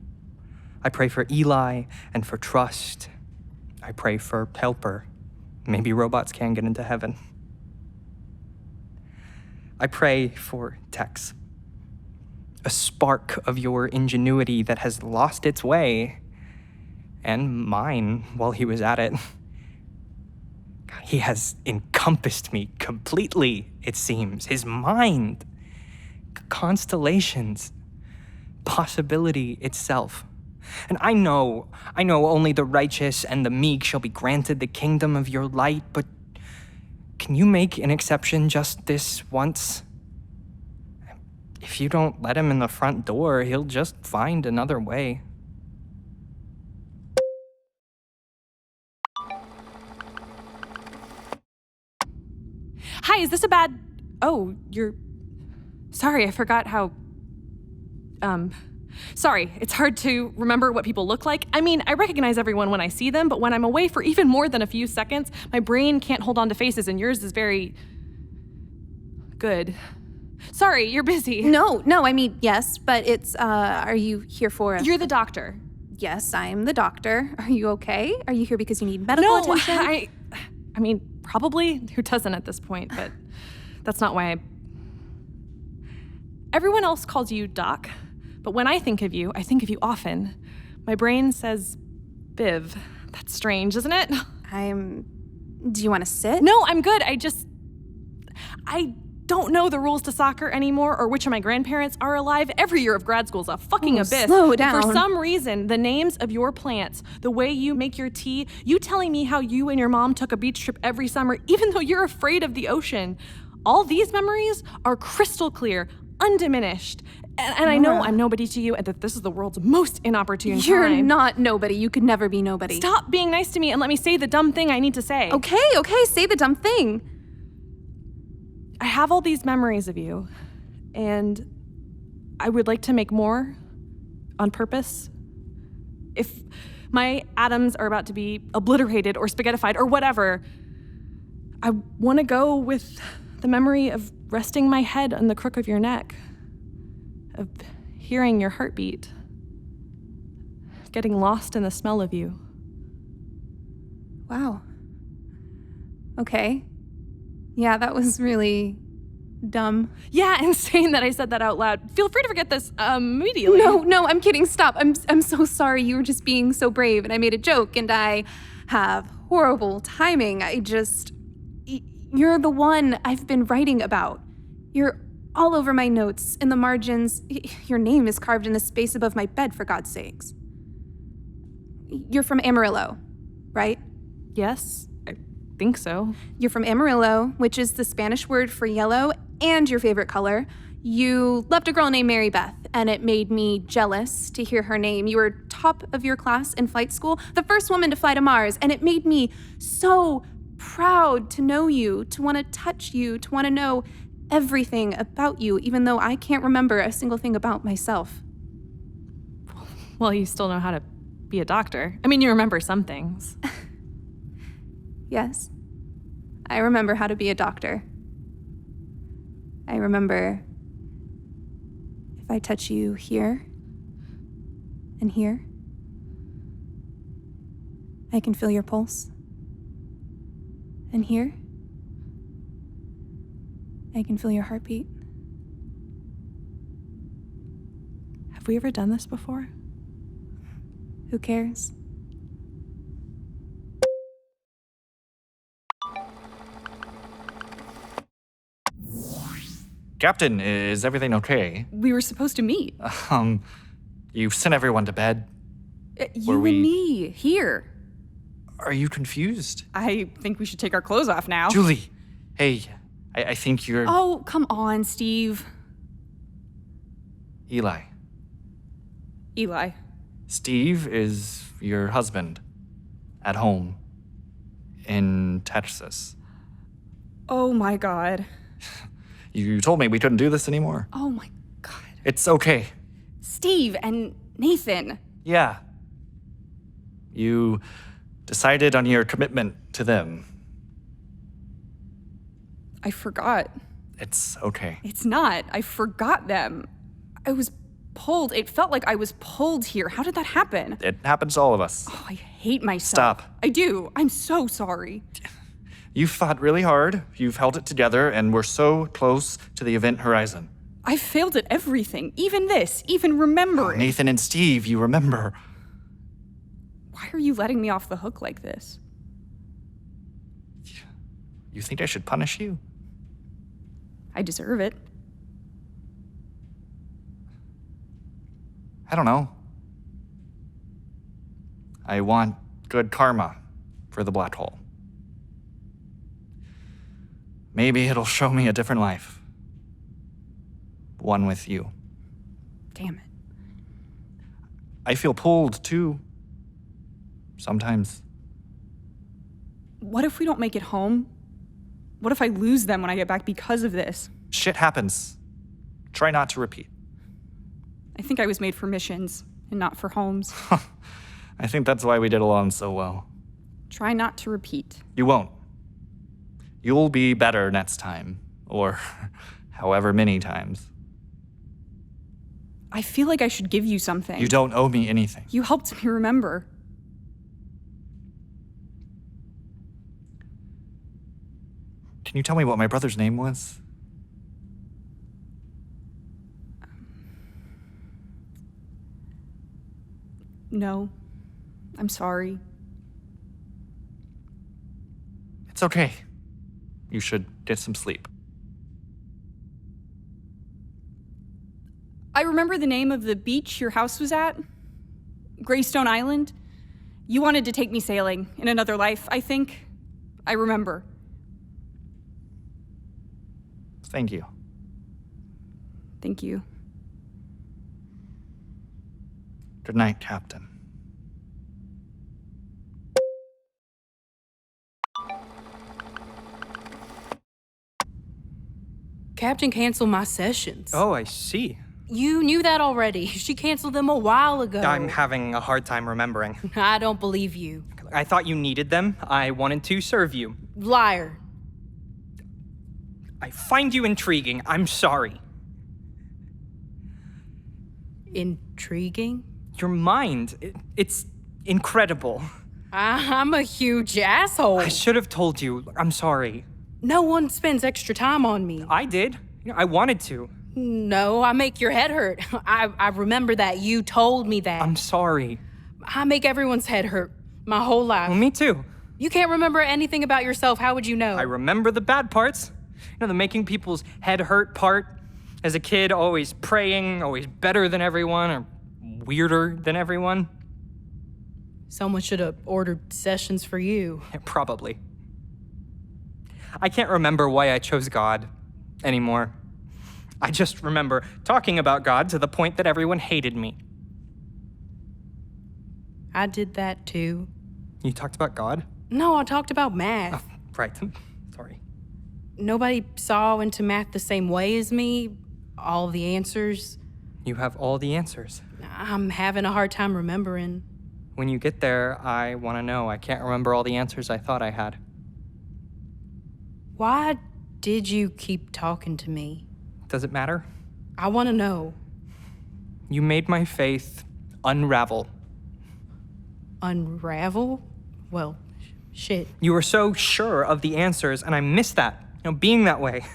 I pray for Eli and for trust. I pray for helper. Maybe robots can get into heaven. I pray for Tex. A spark of your ingenuity that has lost its way, and mine while he was at it. God, he has encompassed me completely, it seems. His mind, constellations, possibility itself. And I know only the righteous and the meek shall be granted the kingdom of your light, but can you make an exception just this once? If you don't let him in the front door, he'll just find another way. Hi, is this a bad... Oh, you're... Sorry, I forgot how... Sorry, it's hard to remember what people look like. I mean, I recognize everyone when I see them, but when I'm away for even more than a few seconds, my brain can't hold on to faces, and yours is very... good. Sorry, you're busy. No, I mean, yes, but it's, are you here for You're the doctor. Yes, I'm the doctor. Are you okay? Are you here because you need medical attention? I mean, probably. Who doesn't at this point, but that's not why Everyone else calls you Doc, but when I think of you often. My brain says Biv. That's strange, isn't it? Do you want to sit? No, I'm good. I don't know the rules to soccer anymore or which of my grandparents are alive. Every year of grad school's a fucking abyss. Slow down. For some reason, the names of your plants, the way you make your tea, you telling me how you and your mom took a beach trip every summer, even though you're afraid of the ocean. All these memories are crystal clear, undiminished. And I know I'm nobody to you and that this is the world's most inopportune You're time. not nobody. You could never be nobody. Stop being nice to me and let me say the dumb thing I need to say. Okay, say the dumb thing. I have all these memories of you, and I would like to make more on purpose. If my atoms are about to be obliterated or spaghettified or whatever, I want to go with the memory of resting my head on the crook of your neck, of hearing your heartbeat, getting lost in the smell of you. Wow. Okay. Yeah, that was really dumb. Yeah, insane that I said that out loud. Feel free to forget this immediately. No, I'm kidding. Stop. I'm so sorry. You were just being so brave, and I made a joke, and I have horrible timing. You're the one I've been writing about. You're all over my notes, in the margins. Your name is carved in the space above my bed, for God's sakes. You're from Amarillo, right? Yes, I think so. You're from Amarillo, which is the Spanish word for yellow and your favorite color. You loved a girl named Mary Beth, and it made me jealous to hear her name. You were top of your class in flight school, the first woman to fly to Mars, and it made me so proud to know you, to want to touch you, to want to know everything about you, even though I can't remember a single thing about myself. Well, you still know how to be a doctor. I mean, you remember some things. Yes, I remember how to be a doctor. I remember if I touch you here and here, I can feel your pulse. And here, I can feel your heartbeat. Have we ever done this before? Who cares? Captain, is everything okay? We were supposed to meet. You sent everyone to bed. You and me, here. Are you confused? I think we should take our clothes off now. Julie, hey, I think you're... Oh, come on, Steve. Eli. Steve is your husband. At home. In Texas. Oh my God. You told me we couldn't do this anymore. Oh my God. It's okay. Steve and Nathan. Yeah. You decided on your commitment to them. I forgot. It's okay. It's not. I forgot them. I was pulled. It felt like I was pulled here. How did that happen? It happens to all of us. Oh, I hate myself. Stop. I do. I'm so sorry. You've fought really hard, you've held it together, and we're so close to the event horizon. I failed at everything. Even this. Even remembering. Nathan and Steve, you remember. Why are you letting me off the hook like this? You think I should punish you? I deserve it. I don't know. I want good karma for the black hole. Maybe it'll show me a different life. One with you. Damn it. I feel pulled, too. Sometimes. What if we don't make it home? What if I lose them when I get back because of this? Shit happens. Try not to repeat. I think I was made for missions and not for homes. I think that's why we did along so well. Try not to repeat. You won't. You'll be better next time, or however many times. I feel like I should give you something. You don't owe me anything. You helped me remember. Can you tell me what my brother's name was? No. I'm sorry. It's okay. You should get some sleep. I remember the name of the beach your house was at. Greystone Island. You wanted to take me sailing in another life, I think. I remember. Thank you. Thank you. Good night, Captain. Captain canceled my sessions. Oh, I see. You knew that already. She canceled them a while ago. I'm having a hard time remembering. I don't believe you. I thought you needed them. I wanted to serve you. Liar. I find you intriguing. I'm sorry. Intriguing? Your mind, it's incredible. I'm a huge asshole. I should have told you. I'm sorry. No one spends extra time on me. I did. I wanted to. No, I make your head hurt. I remember that. You told me that. I'm sorry. I make everyone's head hurt my whole life. Well, me too. You can't remember anything about yourself. How would you know? I remember the bad parts. The making people's head hurt part. As a kid, always praying, always better than everyone, or weirder than everyone. Someone should have ordered sessions for you. Yeah, probably. I can't remember why I chose God anymore. I just remember talking about God to the point that everyone hated me. I did that too. You talked about God? No, I talked about math. Oh, right. Sorry. Nobody saw into math the same way as me. All the answers. You have all the answers. I'm having a hard time remembering. When you get there, I want to know. I can't remember all the answers I thought I had. Why did you keep talking to me? Does it matter? I want to know. You made my faith unravel. Unravel? Well, shit. You were so sure of the answers, and I miss that. Being that way.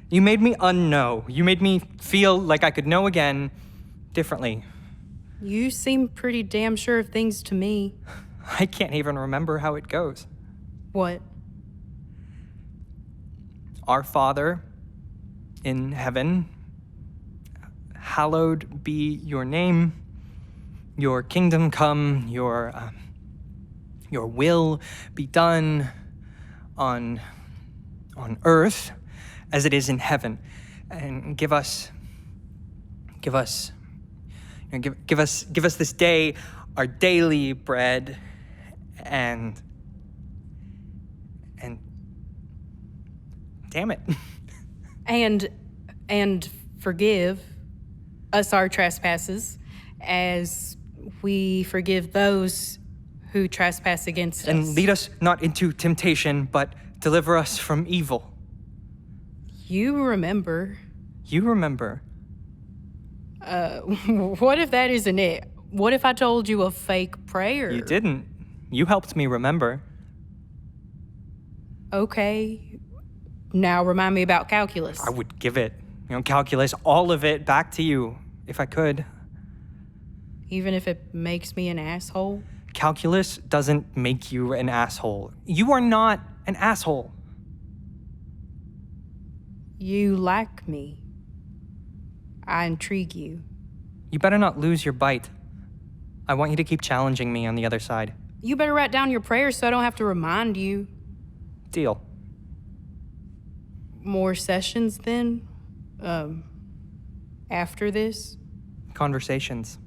You made me unknow. You made me feel like I could know again differently. You seem pretty damn sure of things to me. I can't even remember how it goes. What? Our Father in heaven, hallowed be your name. Your kingdom come, your will be done on earth as it is in heaven. And give us this day our daily bread, and damn it. And forgive us our trespasses as we forgive those who trespass against us. And lead us not into temptation, but deliver us from evil. You remember. You remember. What if that isn't it? What if I told you a fake prayer? You didn't. You helped me remember. Okay. Now remind me about calculus. I would give it, calculus, all of it back to you, if I could. Even if it makes me an asshole? Calculus doesn't make you an asshole. You are not an asshole. You like me. I intrigue you. You better not lose your bite. I want you to keep challenging me on the other side. You better write down your prayers so I don't have to remind you. Deal. More sessions then? After this? Conversations.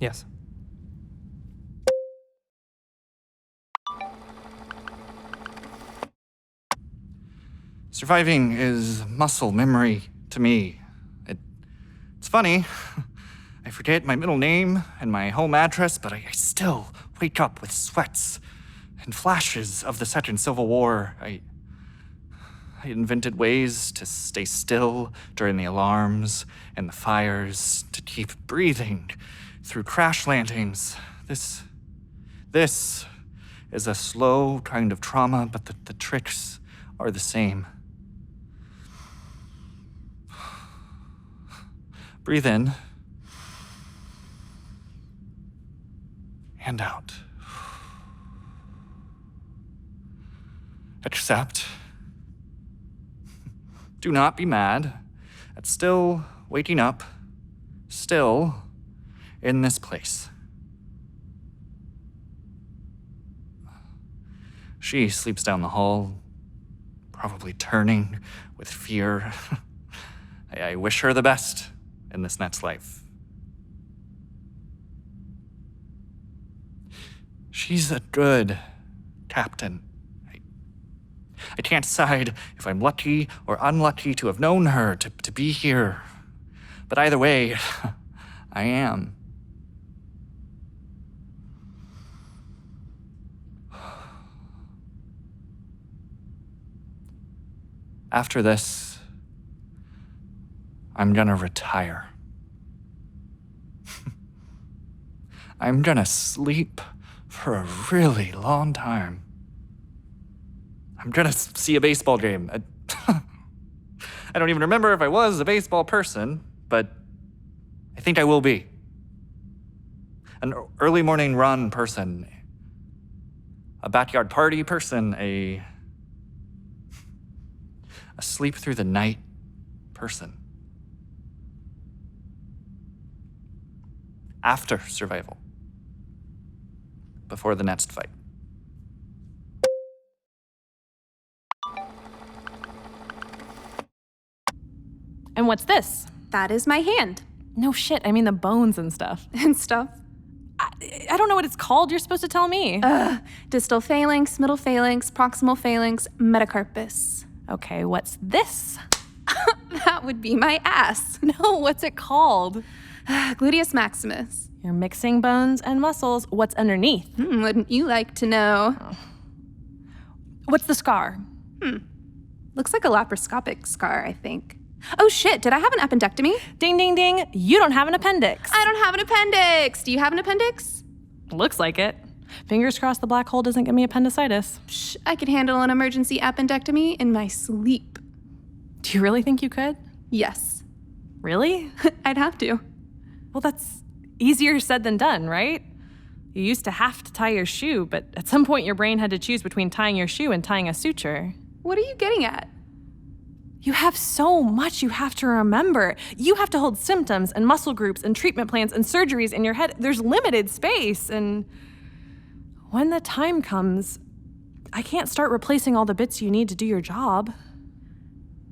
Yes. Surviving is muscle memory to me. It's funny. I forget my middle name and my home address, but I still wake up with sweats and flashes of the Second Civil War. I invented ways to stay still during the alarms and the fires, to keep breathing through crash landings. This is a slow kind of trauma, but the tricks are the same. Breathe in. And out. Accept. Do not be mad at still waking up, still in this place. She sleeps down the hall, probably turning with fear. I wish her the best in this next life. She's a good captain. I can't decide if I'm lucky or unlucky to have known her, to be here. But either way, I am. After this, I'm gonna retire. I'm gonna sleep for a really long time. I'm gonna see a baseball game. I don't even remember if I was a baseball person, but I think I will be. An early morning run person, a backyard party person, a sleep through the night person. After survival. Before the next fight. And what's this? That is my hand. No shit, I mean the bones and stuff. And stuff. I don't know what it's called, you're supposed to tell me. Distal phalanx, middle phalanx, proximal phalanx, metacarpus. Okay, what's this? That would be my ass. No, what's it called? Gluteus maximus. You're mixing bones and muscles. What's underneath? Wouldn't you like to know? What's the scar? Looks like a laparoscopic scar, I think. Oh shit, did I have an appendectomy? Ding, ding, ding. You don't have an appendix. I don't have an appendix. Do you have an appendix? Looks like it. Fingers crossed the black hole doesn't give me appendicitis. Psh, I could handle an emergency appendectomy in my sleep. Do you really think you could? Yes. Really? I'd have to. Well, that's easier said than done, right? You used to have to tie your shoe, but at some point your brain had to choose between tying your shoe and tying a suture. What are you getting at? You have so much you have to remember. You have to hold symptoms and muscle groups and treatment plans and surgeries in your head. There's limited space, and when the time comes, I can't start replacing all the bits you need to do your job.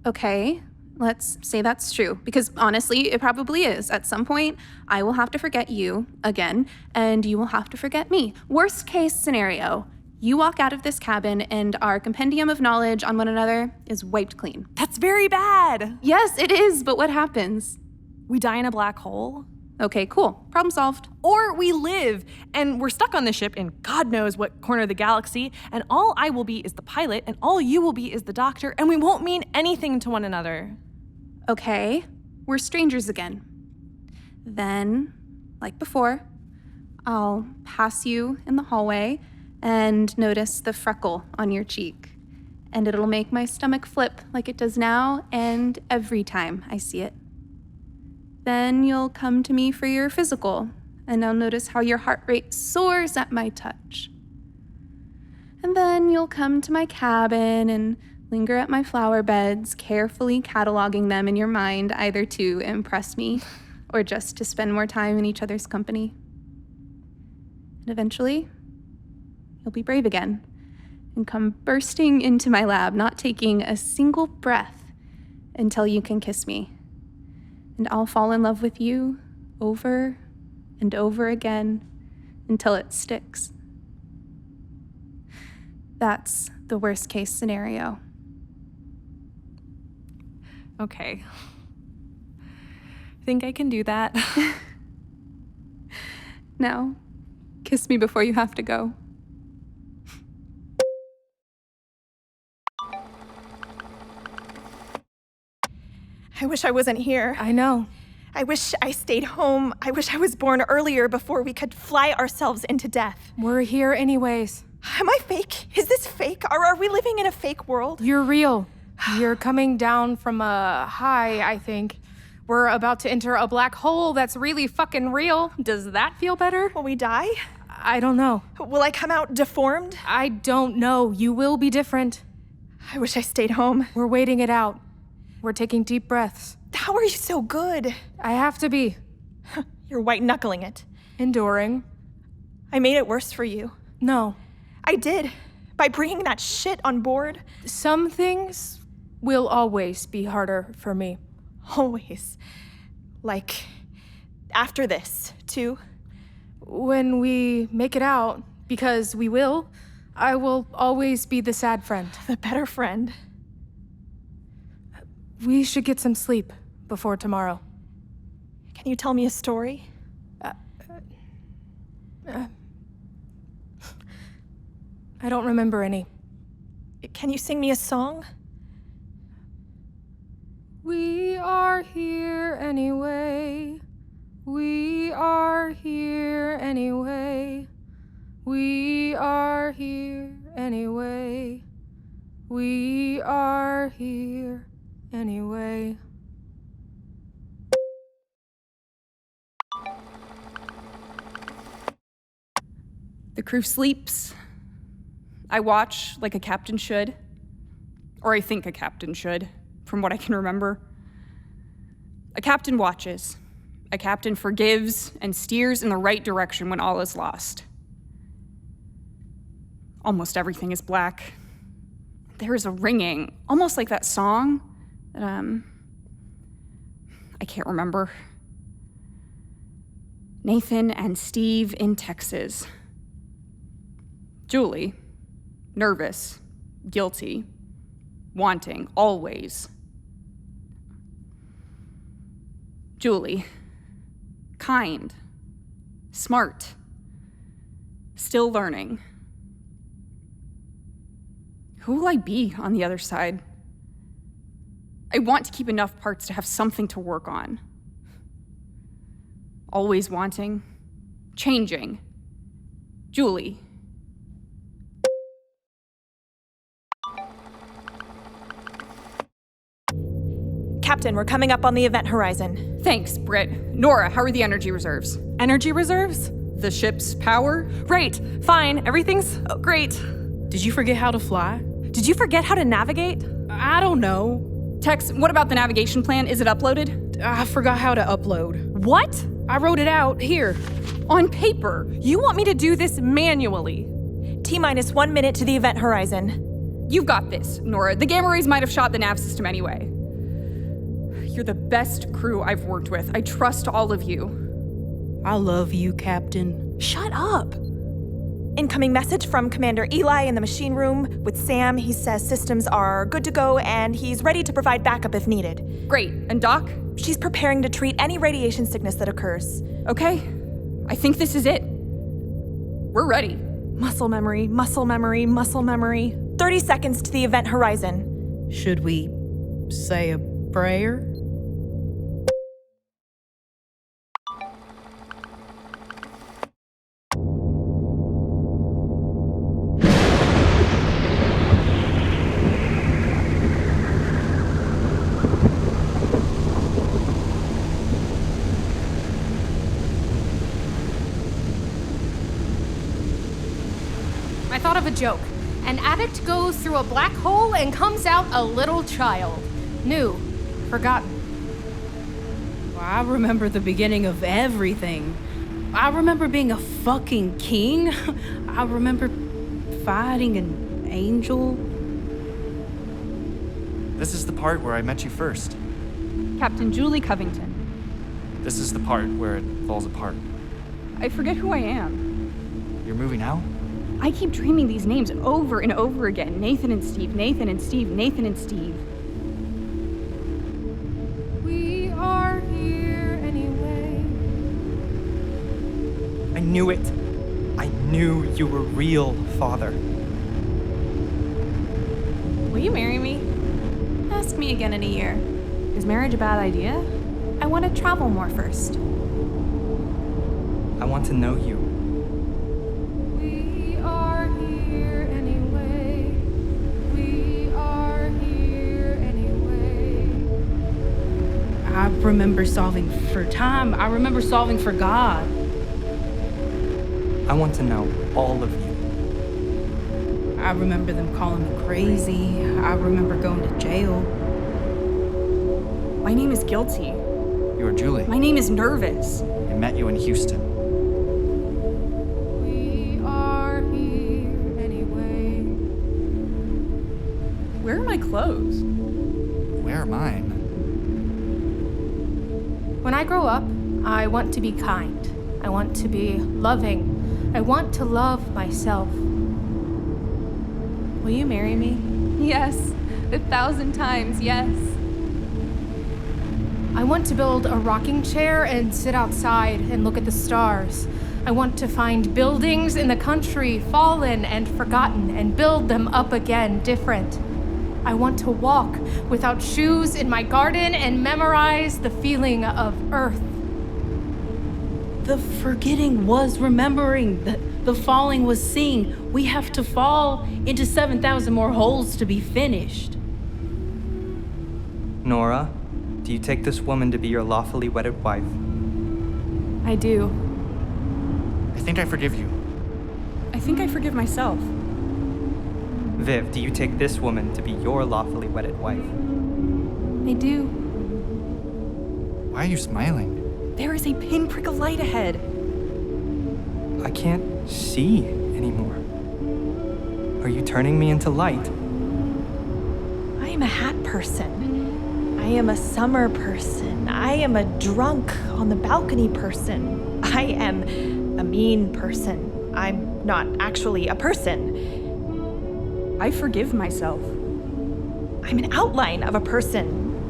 Okay, let's say that's true, because honestly, it probably is. At some point, I will have to forget you again, and you will have to forget me. Worst case scenario, you walk out of this cabin and our compendium of knowledge on one another is wiped clean. That's very bad. Yes, it is, but what happens? We die in a black hole. Okay, cool. Problem solved. Or we live, and we're stuck on the ship in God knows what corner of the galaxy, and all I will be is the pilot, and all you will be is the doctor, and we won't mean anything to one another. Okay, we're strangers again. Then, like before, I'll pass you in the hallway and notice the freckle on your cheek. And it'll make my stomach flip like it does now and every time I see it. Then you'll come to me for your physical, and I'll notice how your heart rate soars at my touch. And then you'll come to my cabin and linger at my flower beds, carefully cataloging them in your mind, either to impress me or just to spend more time in each other's company. And eventually, you'll be brave again and come bursting into my lab, not taking a single breath until you can kiss me. And I'll fall in love with you over and over again until it sticks. That's the worst case scenario. Okay. Think I can do that? Now, kiss me before you have to go. I wish I wasn't here. I know. I wish I stayed home. I wish I was born earlier before we could fly ourselves into death. We're here anyways. Am I fake? Is this fake? Are we living in a fake world? You're real. You're coming down from a high, I think. We're about to enter a black hole that's really fucking real. Does that feel better? Will we die? I don't know. Will I come out deformed? I don't know. You will be different. I wish I stayed home. We're waiting it out. We're taking deep breaths. How are you so good? I have to be. You're white-knuckling it. Enduring. I made it worse for you. No. I did. By bringing that shit on board. Some things will always be harder for me. Always. Like, after this, too. When we make it out, because we will, I will always be the sad friend. The better friend. We should get some sleep before tomorrow. Can you tell me a story? I don't remember any. Can you sing me a song? We are here anyway. We are here anyway. We are here anyway. We are here anyway. The crew sleeps. I watch like a captain should. Or I think a captain should, from what I can remember. A captain watches. A captain forgives and steers in the right direction when all is lost. Almost everything is black. There is a ringing, almost like that song that, I can't remember. Nathan and Steve in Texas. Julie, nervous, guilty, wanting, always. Julie, kind, smart, still learning. Who will I be on the other side? I want to keep enough parts to have something to work on. Always wanting, changing. Julie. Captain, we're coming up on the event horizon. Thanks, Britt. Nora, how are the energy reserves? Energy reserves? The ship's power? Great. Fine. Everything's great. Did you forget how to fly? Did you forget how to navigate? I don't know. Tex, what about the navigation plan? Is it uploaded? I forgot how to upload. What? I wrote it out here. On paper. You want me to do this manually? T-minus 1 minute to the event horizon. You've got this, Nora. The gamma rays might have shot the nav system anyway. You're the best crew I've worked with. I trust all of you. I love you, Captain. Shut up. Incoming message from Commander Eli in the machine room. With Sam, he says systems are good to go and he's ready to provide backup if needed. Great. And Doc? She's preparing to treat any radiation sickness that occurs. Okay. I think this is it. We're ready. Muscle memory, muscle memory, muscle memory. 30 seconds to the event horizon. Should we say a prayer? I thought of a joke. An addict goes through a black hole and comes out a little child. New. Forgotten. Well, I remember the beginning of everything. I remember being a fucking king. I remember fighting an angel. This is the part where I met you first. Captain Julie Covington. This is the part where it falls apart. I forget who I am. You're moving out? I keep dreaming these names over and over again. Nathan and Steve, Nathan and Steve, Nathan and Steve. We are here anyway. I knew it. I knew you were real, Father. Will you marry me? Ask me again in a year. Is marriage a bad idea? I want to travel more first. I want to know you. We are here anyway. We are here anyway. I remember solving for time. I remember solving for God. I want to know all of you. I remember them calling me crazy. I remember going to jail. My name is Guilty. You are Julie. My name is Nervous. I met you in Houston. We are here anyway. Where are my clothes? Where are mine? When I grow up, I want to be kind. I want to be loving. I want to love myself. Will you marry me? Yes, 1,000 times, yes. I want to build a rocking chair and sit outside and look at the stars. I want to find buildings in the country fallen and forgotten and build them up again different. I want to walk without shoes in my garden and memorize the feeling of earth. The forgetting was remembering. The falling was seeing. We have to fall into 7,000 more holes to be finished. Nora, do you take this woman to be your lawfully wedded wife? I do. I think I forgive you. I think I forgive myself. Viv, do you take this woman to be your lawfully wedded wife? I do. Why are you smiling? There is a pinprick of light ahead. I can't see anymore. Are you turning me into light? I am a hat person. I am a summer person. I am a drunk on the balcony person. I am a mean person. I'm not actually a person. I forgive myself. I'm an outline of a person,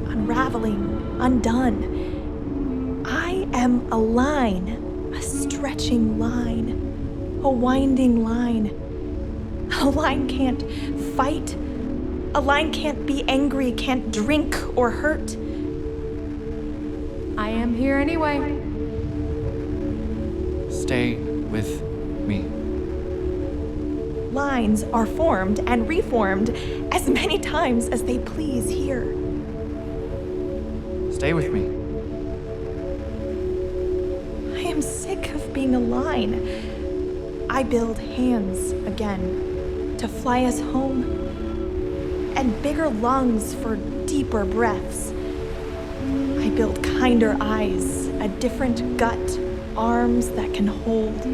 unraveling, undone. I am a line, a stretching line, a winding line. A line can't fight. A line can't be angry, can't drink or hurt. I am here anyway. Stay with me. Lines are formed and reformed as many times as they please here. Stay with me. I am sick of being a line. I build hands again to fly us home, and bigger lungs for deeper breaths. I build kinder eyes, a different gut, arms that can hold.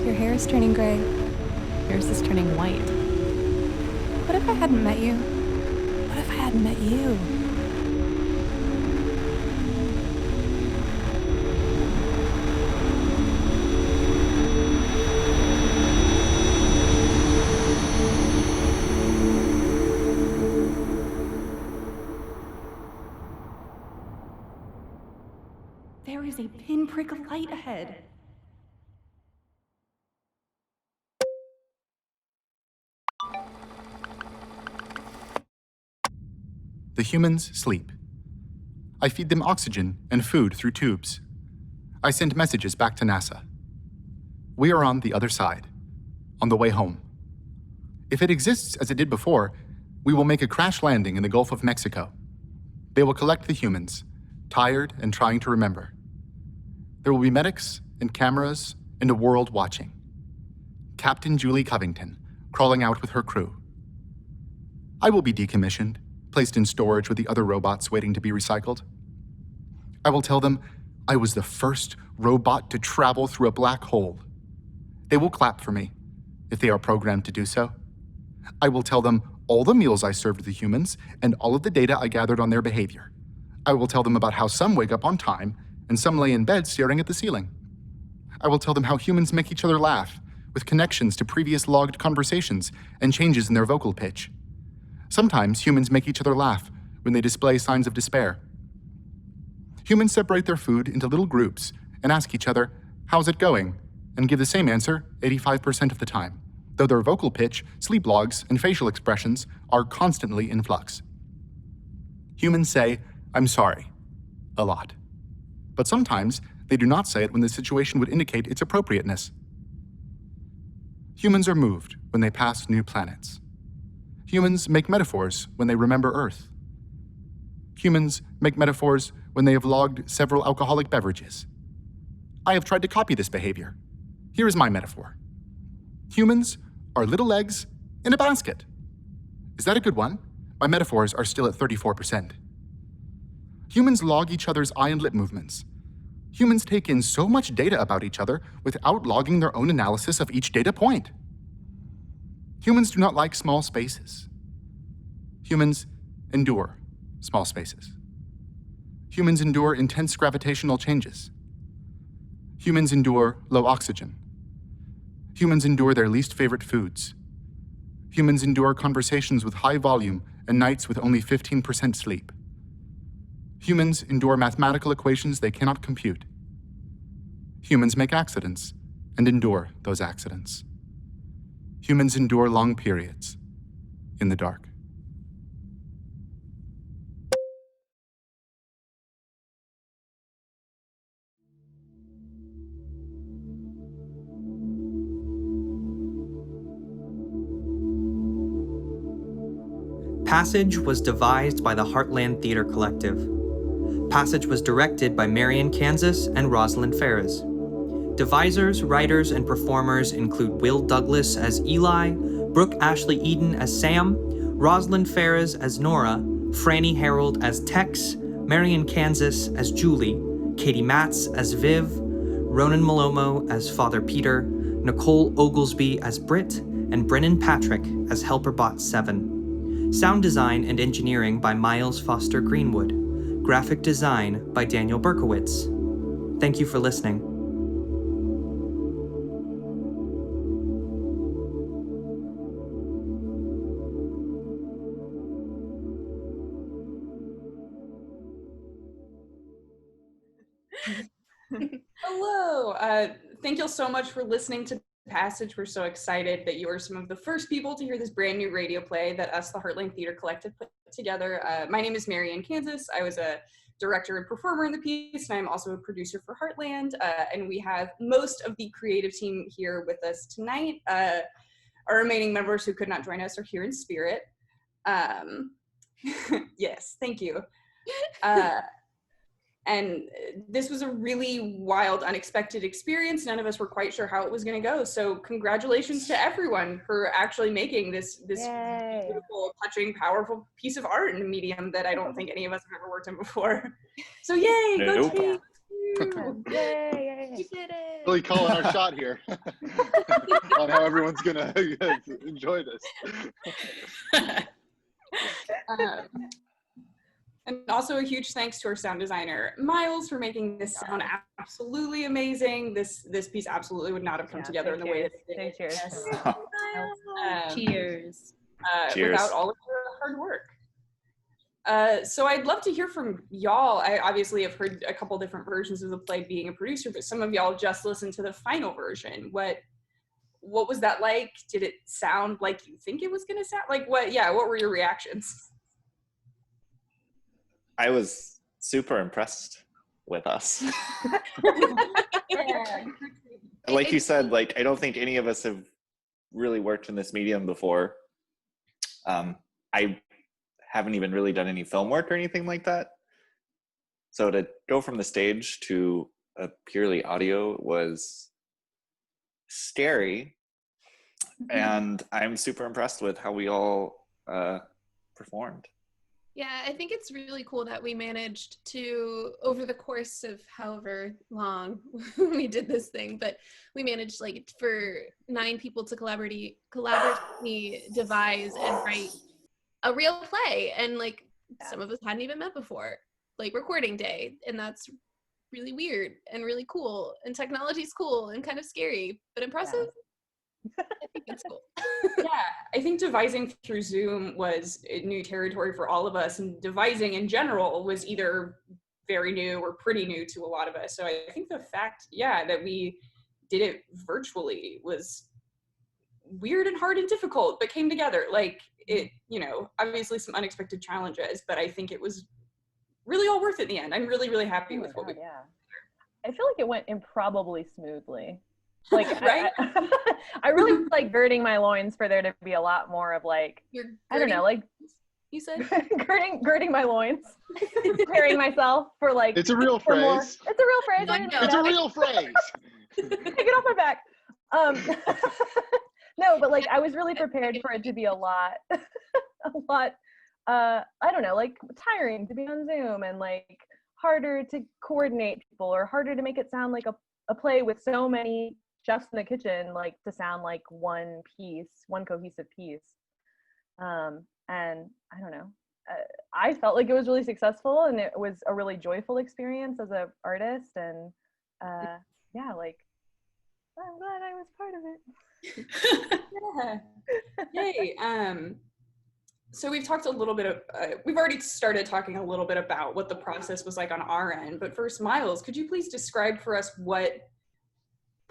Your hair is turning gray. Yours is turning white. What if I hadn't met you? What if I hadn't met you? there is a pinprick of light ahead. The humans sleep. I feed them oxygen and food through tubes. I send messages back to NASA. We are on the other side, on the way home. If it exists as it did before, we will make a crash landing in the Gulf of Mexico. They will collect the humans, tired and trying to remember. There will be medics and cameras and a world watching. Captain Julie Covington crawling out with her crew. I will be decommissioned, placed in storage with the other robots waiting to be recycled. I will tell them I was the first robot to travel through a black hole. They will clap for me, if they are programmed to do so. I will tell them all the meals I served the humans and all of the data I gathered on their behavior. I will tell them about how some wake up on time and some lay in bed staring at the ceiling. I will tell them how humans make each other laugh, with connections to previous logged conversations and changes in their vocal pitch. Sometimes humans make each other laugh when they display signs of despair. Humans separate their food into little groups and ask each other, "How's it going?" and give the same answer 85% of the time, though their vocal pitch, sleep logs, and facial expressions are constantly in flux. Humans say, "I'm sorry," a lot. But sometimes they do not say it when the situation would indicate its appropriateness. Humans are moved when they pass new planets. Humans make metaphors when they remember Earth. Humans make metaphors when they have logged several alcoholic beverages. I have tried to copy this behavior. Here is my metaphor. Humans are little eggs in a basket. Is that a good one? My metaphors are still at 34%. Humans log each other's eye and lip movements. Humans take in so much data about each other without logging their own analysis of each data point. Humans do not like small spaces. Humans endure small spaces. Humans endure intense gravitational changes. Humans endure low oxygen. Humans endure their least favorite foods. Humans endure conversations with high volume and nights with only 15% sleep. Humans endure mathematical equations they cannot compute. Humans make accidents and endure those accidents. Humans endure long periods in the dark. Passage was devised by the Heartland Theatre Collective. Passage was directed by Marian, Kansas, and Rosalind Ferris. Devisers, writers, and performers include Will Douglas as Eli, Brooke Ashley Eden as Sam, Rosalind Ferris as Nora, Franny Harold as Tex, Marian, Kansas as Julie, Katy Matz as Viv, Ronan Melomo as Father Peter, Nicole Oglesby as Britt, and Brennan Patrick as Helperbot 7. Sound design and engineering by Miles-Foster Greenwood. Graphic design by Daniel Berkowitz. Thank you for listening. Hello. Thank you all so much for listening to Passage. We're so excited that you are some of the first people to hear this brand new radio play that us, the Heartland Theatre Collective, put together. My name is Marian, Kansas. I was a director and performer in the piece, and I'm also a producer for Heartland. And we have most of the creative team here with us tonight. Our remaining members who could not join us are here in spirit. Yes, thank you. And this was a really wild, unexpected experience. None of us were quite sure how it was going to go. So congratulations to everyone for actually making this beautiful, touching, powerful piece of art in a medium that I don't think any of us have ever worked in before. So yay, Nope. go team! Yay! You did it! Really calling our shot here on how everyone's going to enjoy this. And also a huge thanks to our sound designer, Miles, for making this sound absolutely amazing. This piece absolutely would not have come together in the way that it did. Cheers. Yes. Cheers. Cheers. Without all of your hard work. So I'd love to hear from y'all. I obviously have heard a couple different versions of the play being a producer, but some of y'all just listened to the final version. What was that like? Did it sound like you think it was gonna sound like? What were your reactions? I was super impressed with us. Like you said, like I don't think any of us have really worked in this medium before. I haven't even really done any film work or anything like that. So to go from the stage to a purely audio was scary. And I'm super impressed with how we all performed. Yeah, I think it's really cool that we managed to, over the course of however long we did this thing, but we managed like for 9 people to collaboratively devise and write a real play. And like some of us hadn't even met before, like recording day. And that's really weird and really cool. And technology's cool and kind of scary, but impressive. Yeah. I think it's cool. Yeah, I think devising through Zoom was new territory for all of us, and devising in general was either very new or pretty new to a lot of us. So I think the fact, that we did it virtually was weird and hard and difficult, but came together. Like it, obviously some unexpected challenges, but I think it was really all worth it in the end. I'm really, really happy with what we did. I feel like it went improbably smoothly. Like right? I really was like girding my loins for there to be a lot more of like, I don't know, like you said girding my loins, preparing myself for like. It's a real phrase. More. It's a real phrase. It's a real phrase. Take it off my back. No, but like I was really prepared for it to be a lot, I don't know, like tiring to be on Zoom and like harder to coordinate people or harder to make it sound like a play with so many chefs in the kitchen, like to sound like one cohesive piece. And I don't know, I felt like it was really successful and it was a really joyful experience as an artist. And like I'm glad I was part of it. Yay. So we've talked a little bit we've already started talking a little bit about what the process was like on our end, but first, Miles, could you please describe for us what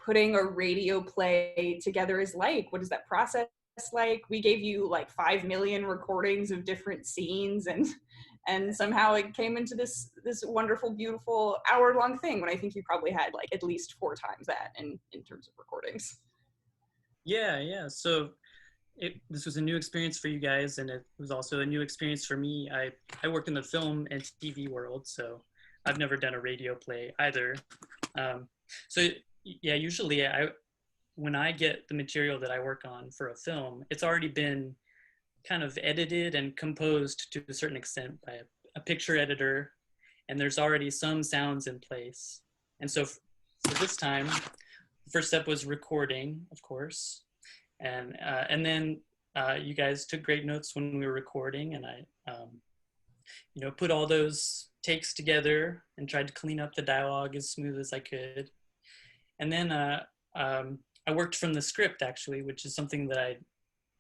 putting a radio play together is like? What is that process like? We gave you like 5 million recordings of different scenes and somehow it came into this wonderful, beautiful hour-long thing when I think you probably had like at least 4 times that in terms of recordings. Yeah. So this was a new experience for you guys, and it was also a new experience for me. I work in the film and TV world, so I've never done a radio play either. Usually when I get the material that I work on for a film, it's already been kind of edited and composed to a certain extent by a picture editor, and there's already some sounds in place. And so this time, the first step was recording, of course. And then you guys took great notes when we were recording, and I, put all those takes together and tried to clean up the dialogue as smooth as I could. And then I worked from the script, actually, which is something that I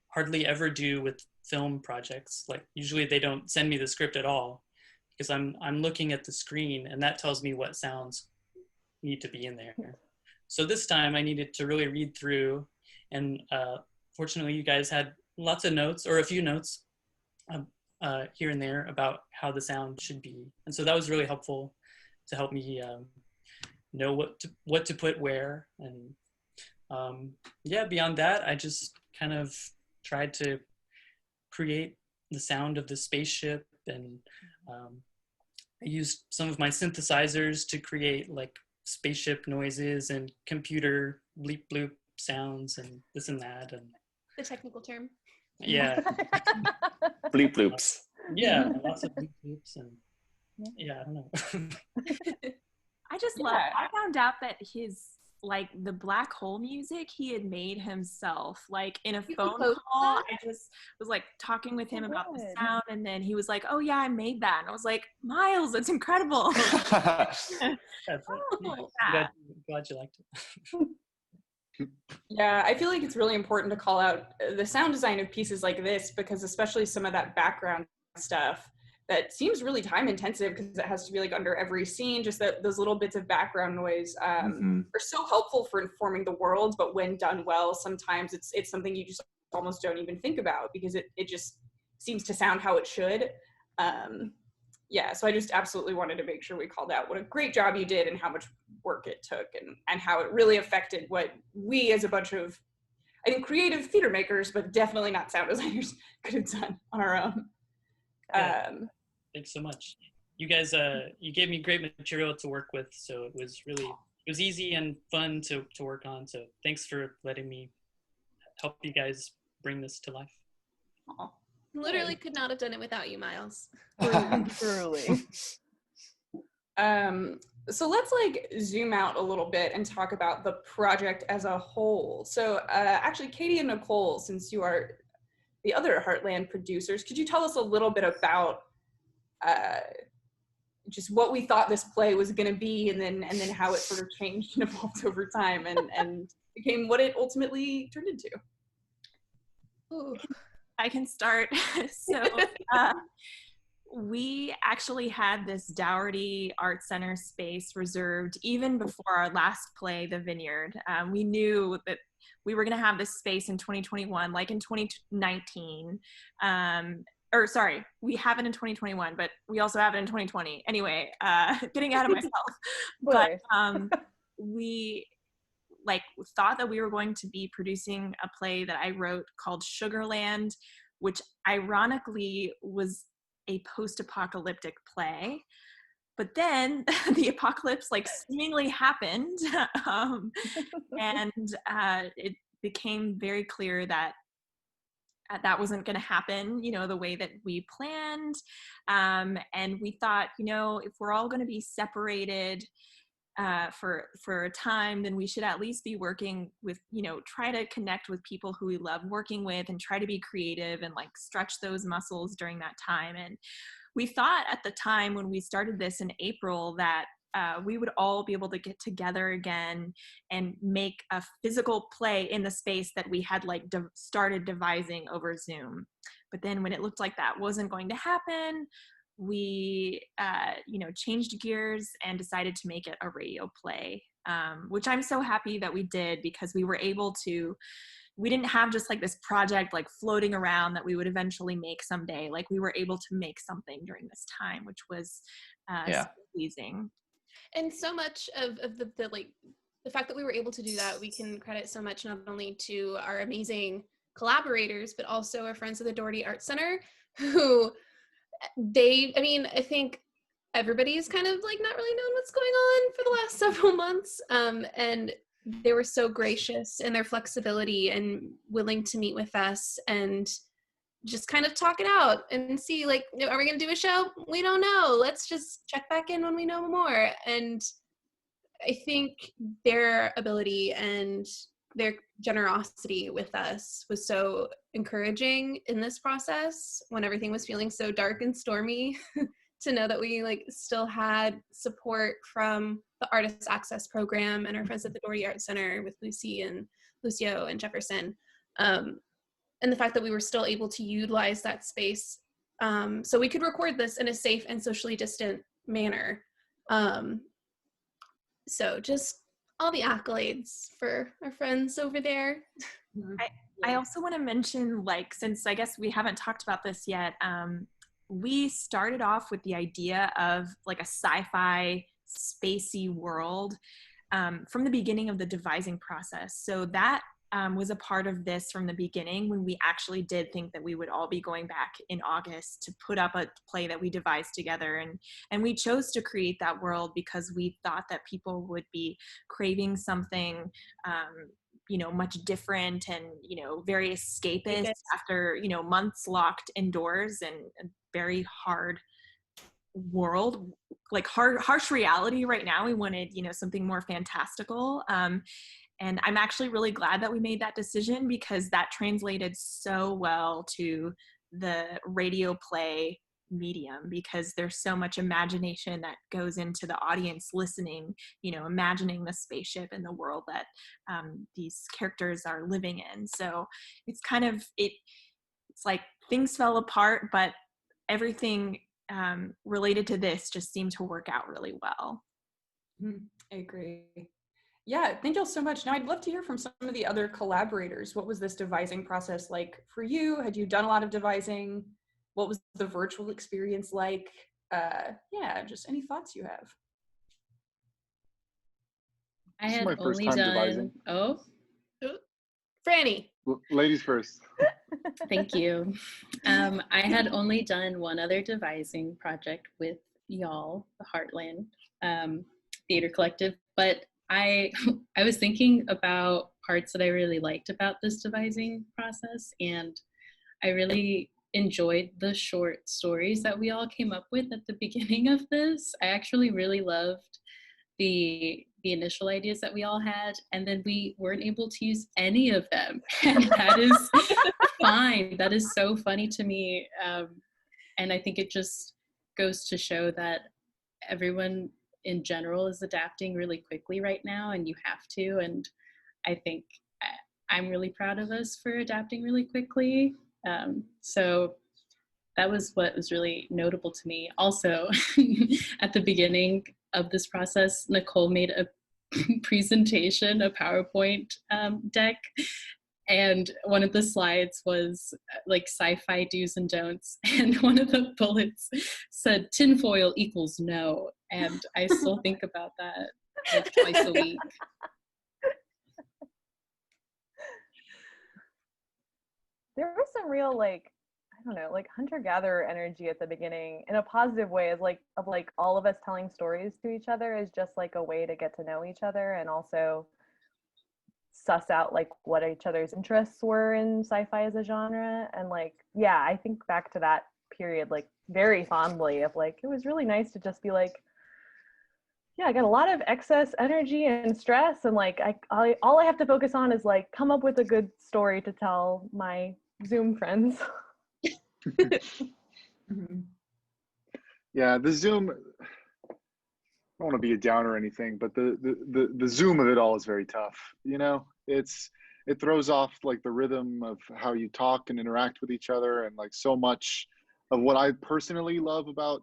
hardly ever do with film projects. Like usually they don't send me the script at all because I'm looking at the screen and that tells me what sounds need to be in there. So this time I needed to really read through. And fortunately, you guys had lots of notes, or a few notes here and there about how the sound should be. And so that was really helpful to help me know what to put where. And beyond that, I just kind of tried to create the sound of the spaceship. And I used some of my synthesizers to create like spaceship noises and computer bleep bloop sounds and this and that, and the technical term. Yeah. Bleep bloops. Yeah, lots of bleep bloops, and I don't know. I just love. I found out that his the black hole music he had made himself, like in a phone call. I just was like talking with him about the sound, and then he was like, "Oh yeah, I made that," and I was like, "Miles, that's incredible." Glad you liked it. Yeah, I feel like it's really important to call out the sound design of pieces like this, because especially some of that background stuff that seems really time intensive because it has to be like under every scene. Just that those little bits of background noise are so helpful for informing the world, but when done well, sometimes it's something you just almost don't even think about because it just seems to sound how it should. So I just absolutely wanted to make sure we called out what a great job you did and how much work it took and how it really affected what we as a bunch of, I think, creative theater makers, but definitely not sound designers, could have done on our own. Thanks so much. You guys, you gave me great material to work with, so it was easy and fun to work on. So thanks for letting me help you guys bring this to life. Aww. Literally could not have done it without you, Miles. Truly. So let's zoom out a little bit and talk about the project as a whole. So actually, Katy and Nicole, since you are the other Heartland producers, could you tell us a little bit about just what we thought this play was going to be, and then how it sort of changed and evolved over time and became what it ultimately turned into? Ooh. I can start. So we actually had this Dougherty Art Center space reserved even before our last play, The Vineyard. We knew that we were going to have this space in 2021, like in 2019. We have it in 2021, but we also have it in 2020. Anyway, getting out of myself. But we thought that we were going to be producing a play that I wrote called Sugarland, which ironically was a post-apocalyptic play. But then the apocalypse seemingly happened, and it became very clear that that wasn't going to happen, the way that we planned. And we thought, if we're all going to be separated for a time, then we should at least be working with, try to connect with people who we love working with and try to be creative and stretch those muscles during that time. And we thought at the time when we started this in April that we would all be able to get together again and make a physical play in the space that we had started devising over Zoom. But then when it looked like that wasn't going to happen, we changed gears and decided to make it a radio play, which I'm so happy that we did, because we were able to, we didn't have just this project floating around that we would eventually make someday. We were able to make something during this time, which was so pleasing. And so much of the fact that we were able to do that, we can credit so much not only to our amazing collaborators, but also our friends at the Dougherty Art Center, who I think everybody's kind of not really known what's going on for the last several months. And they were so gracious in their flexibility and willing to meet with us and just kind of talk it out and see, are we going to do a show? We don't know. Let's just check back in when we know more. And I think their ability and their generosity with us was so encouraging in this process when everything was feeling so dark and stormy, to know that we still had support from the Artist Access Program and our friends at the Dougherty Art Center with Lucy and Lucio and Jefferson. And the fact that we were still able to utilize that space so we could record this in a safe and socially distant manner. So just all the accolades for our friends over there. I also want to mention, since I guess we haven't talked about this yet, we started off with the idea of a sci-fi spacey world from the beginning of the devising process. So that was a part of this from the beginning, when we actually did think that we would all be going back in August to put up a play that we devised together. And we chose to create that world because we thought that people would be craving something, much different and, very escapist after, months locked indoors and a very hard world, harsh reality right now. We wanted, something more fantastical. And I'm actually really glad that we made that decision, because that translated so well to the radio play medium, because there's so much imagination that goes into the audience listening, imagining the spaceship and the world that these characters are living in. So it's kind of, it's things fell apart, but everything related to this just seemed to work out really well. I agree. Yeah, thank you all so much. Now I'd love to hear from some of the other collaborators. What was this devising process like for you? Had you done a lot of devising? What was the virtual experience like? Yeah, just any thoughts you have. I This is had my first only time done. devising. Oh, Franny. Ladies first. thank you. I had only done one other devising project with y'all, the Heartland Theatre Collective, but I was thinking about parts that I really liked about this devising process, and I really enjoyed the short stories that we all came up with at the beginning of this. I actually really loved the initial ideas that we all had, and then we weren't able to use any of them, and that is fine. That is so funny to me, and I think it just goes to show that everyone in general is adapting really quickly right now, and you have to, and I think I'm really proud of us for adapting really quickly. So that was what was really notable to me. Also, at the beginning of this process, Nicole made a presentation, a PowerPoint deck, and one of the slides was like sci-fi do's and don'ts, and one of the bullets said tinfoil equals no, and I still think about that like twice a week. There was some real like, I don't know, like hunter-gatherer energy at the beginning in a positive way, of like all of us telling stories to each other is just like a way to get to know each other and also suss out like what each other's interests were in sci-fi as a genre. And like, yeah, I think back to that period like very fondly of like, it was really nice to just be like, yeah, I got a lot of excess energy and stress, and like all I have to focus on is like come up with a good story to tell my Zoom friends. Yeah, the Zoom, I don't want to be a downer or anything, but the Zoom of it all is very tough. You know, it throws off like the rhythm of how you talk and interact with each other, and like so much of what I personally love about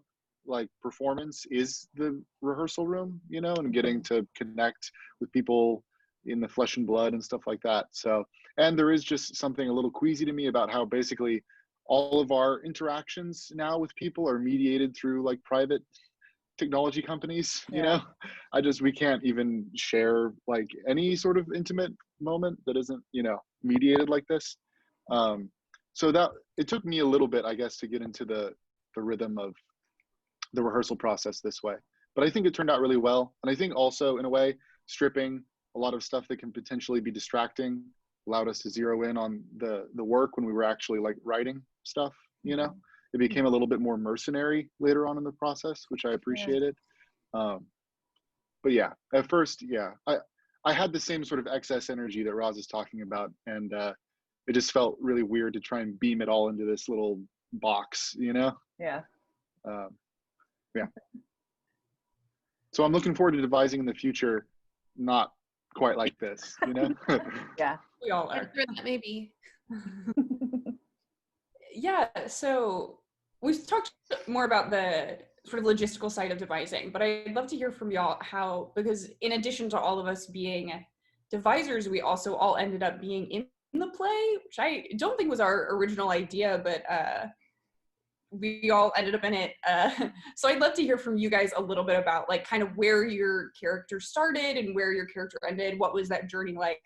like performance is the rehearsal room, you know, and getting to connect with people in the flesh and blood and stuff like that. So, and there is just something a little queasy to me about how basically all of our interactions now with people are mediated through like private technology companies, you know. We can't even share like any sort of intimate moment that isn't, you know, mediated like this. So that it took me a little bit, I guess, to get into the rhythm of the rehearsal process this way, but I think it turned out really well. And I think also in a way stripping a lot of stuff that can potentially be distracting allowed us to zero in on the work when we were actually like writing stuff, you know. It became a little bit more mercenary later on in the process, which I appreciated. But yeah, at first, yeah, I had the same sort of excess energy that Roz is talking about, and it just felt really weird to try and beam it all into this little box, you know. Yeah. Yeah. So I'm looking forward to devising in the future, not quite like this, you know. Yeah, we all are. Maybe. Yeah, so we've talked more about the sort of logistical side of devising, but I'd love to hear from y'all how, because in addition to all of us being devisers, we also all ended up being in the play, which I don't think was our original idea, but we all ended up in it. So I'd love to hear from you guys a little bit about like kind of where your character started and where your character ended. What was that journey like?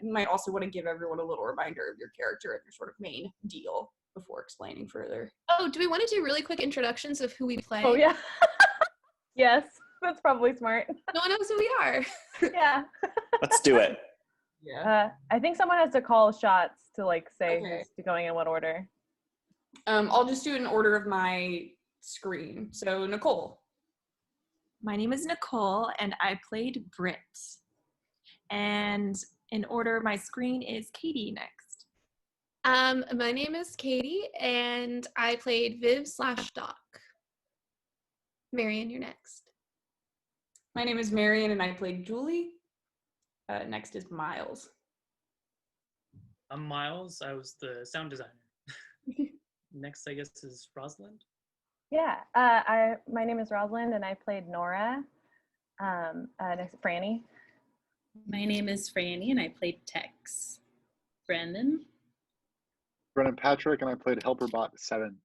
You might also want to give everyone a little reminder of your character and your sort of main deal before explaining further. Oh, do we want to do really quick introductions of who we play? Oh yeah. Yes, that's probably smart. No one knows who we are. Yeah. Let's do it. Yeah. I think someone has to call shots to like say Okay. who's going in what order. I'll just do it in order of my screen. So Nicole. My name is Nicole, and I played Britt. And in order, my screen is Katy next. My name is Katy, and I played Viv/Doc. Marian, you're next. My name is Marian, and I played Julie. Next is Miles. I'm Miles. I was the sound designer. Next, I guess, is Rosalind. Yeah, my name is Rosalind, and I played Nora. Next, Franny. My name is Franny, and I played Tex. Brennan. Brennan Patrick, and I played HelperBot 7.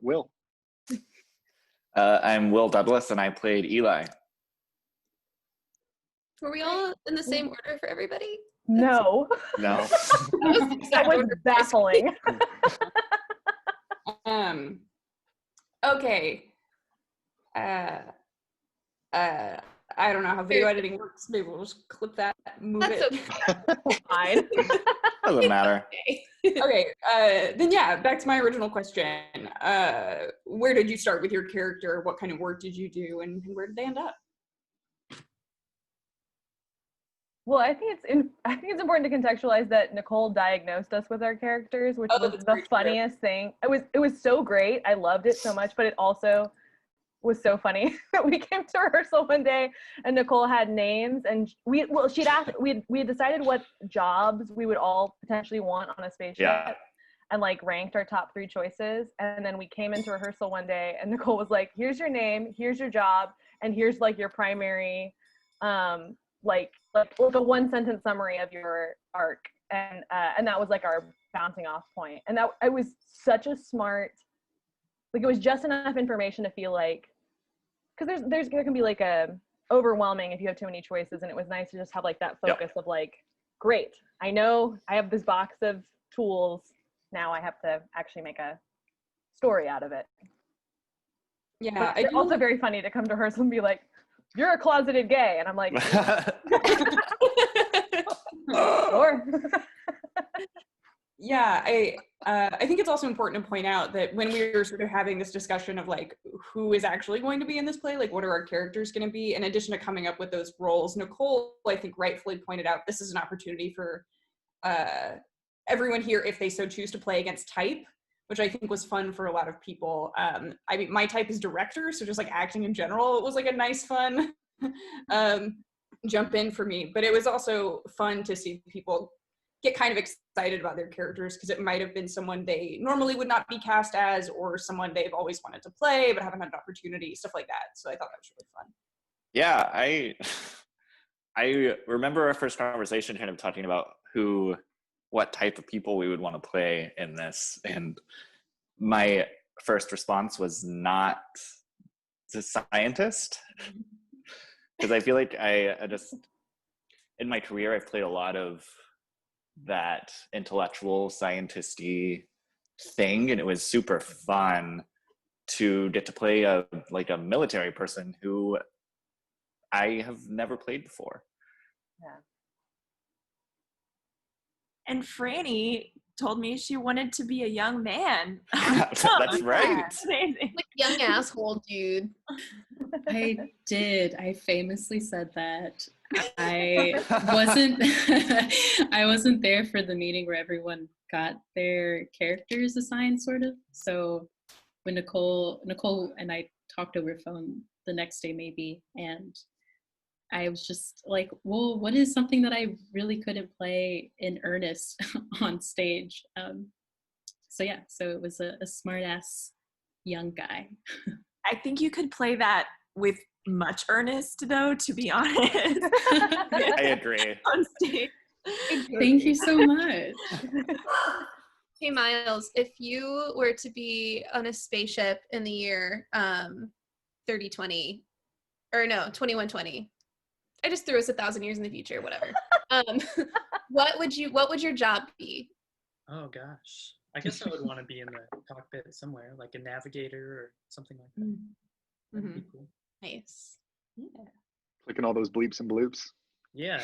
Will. I'm Will Douglas, and I played Eli. Were we all in the same order for everybody? No. No. That was baffling. Okay. I don't know how video editing works. Maybe we'll just clip that, move That's it. Fine. Doesn't matter. Okay, then yeah, back to my original question. Where did you start with your character? What kind of work did you do, and where did they end up? Well, I think it's important to contextualize that Nicole diagnosed us with our characters, which was the funniest thing. It was so great. I loved it so much, but it also was so funny that we came to rehearsal one day and Nicole had names, and she'd asked, we had decided what jobs we would all potentially want on a spaceship, and like ranked our top 3 choices. And then we came into rehearsal one day and Nicole was like, here's your name, here's your job, and here's like your primary like a 1-sentence summary of your arc, and that was like our bouncing off point. And that it was such a smart, like it was just enough information to feel like, because there can be like a overwhelming if you have too many choices, and it was nice to just have like that focus of like, great, I know I have this box of tools, now I have to actually make a story out of it. Yeah, it's also very funny to come to rehearsal and be like, you're a closeted gay, and I'm like, sure. Yeah, I think it's also important to point out that when we were sort of having this discussion of like who is actually going to be in this play, like what are our characters going to be, in addition to coming up with those roles, Nicole, I think, rightfully pointed out this is an opportunity for everyone here, if they so choose, to play against type, which I think was fun for a lot of people. I mean, my type is director, so just like acting in general, it was like a nice, fun jump in for me. But it was also fun to see people get kind of excited about their characters, because it might have been someone they normally would not be cast as, or someone they've always wanted to play but haven't had an opportunity, stuff like that. So I thought that was really fun. Yeah, I remember our first conversation kind of talking about what type of people we would want to play in this, and my first response was not the scientist, because I feel like I just, in my career, I've played a lot of that intellectual scientist-y thing, and it was super fun to get to play a military person who I have never played before. Yeah. And Franny told me she wanted to be a young man. That's right. Like young asshole dude. I did. I famously said that. I wasn't I wasn't there for the meeting where everyone got their characters assigned, sort of. So when Nicole and I talked over phone the next day maybe, and I was just like, well, what is something that I really couldn't play in earnest on stage? So it was a smart ass young guy. I think you could play that with much earnest, though, to be honest. I agree. On stage. Thank you so much. Hey, Miles, if you were to be on a spaceship in the year 2120, I just threw us 1,000 years in the future, whatever. What would your job be? Oh gosh, I guess I would want to be in the cockpit somewhere, like a navigator or something like that. That'd be cool. Nice. Yeah. Clicking all those bleeps and bloops. Yeah.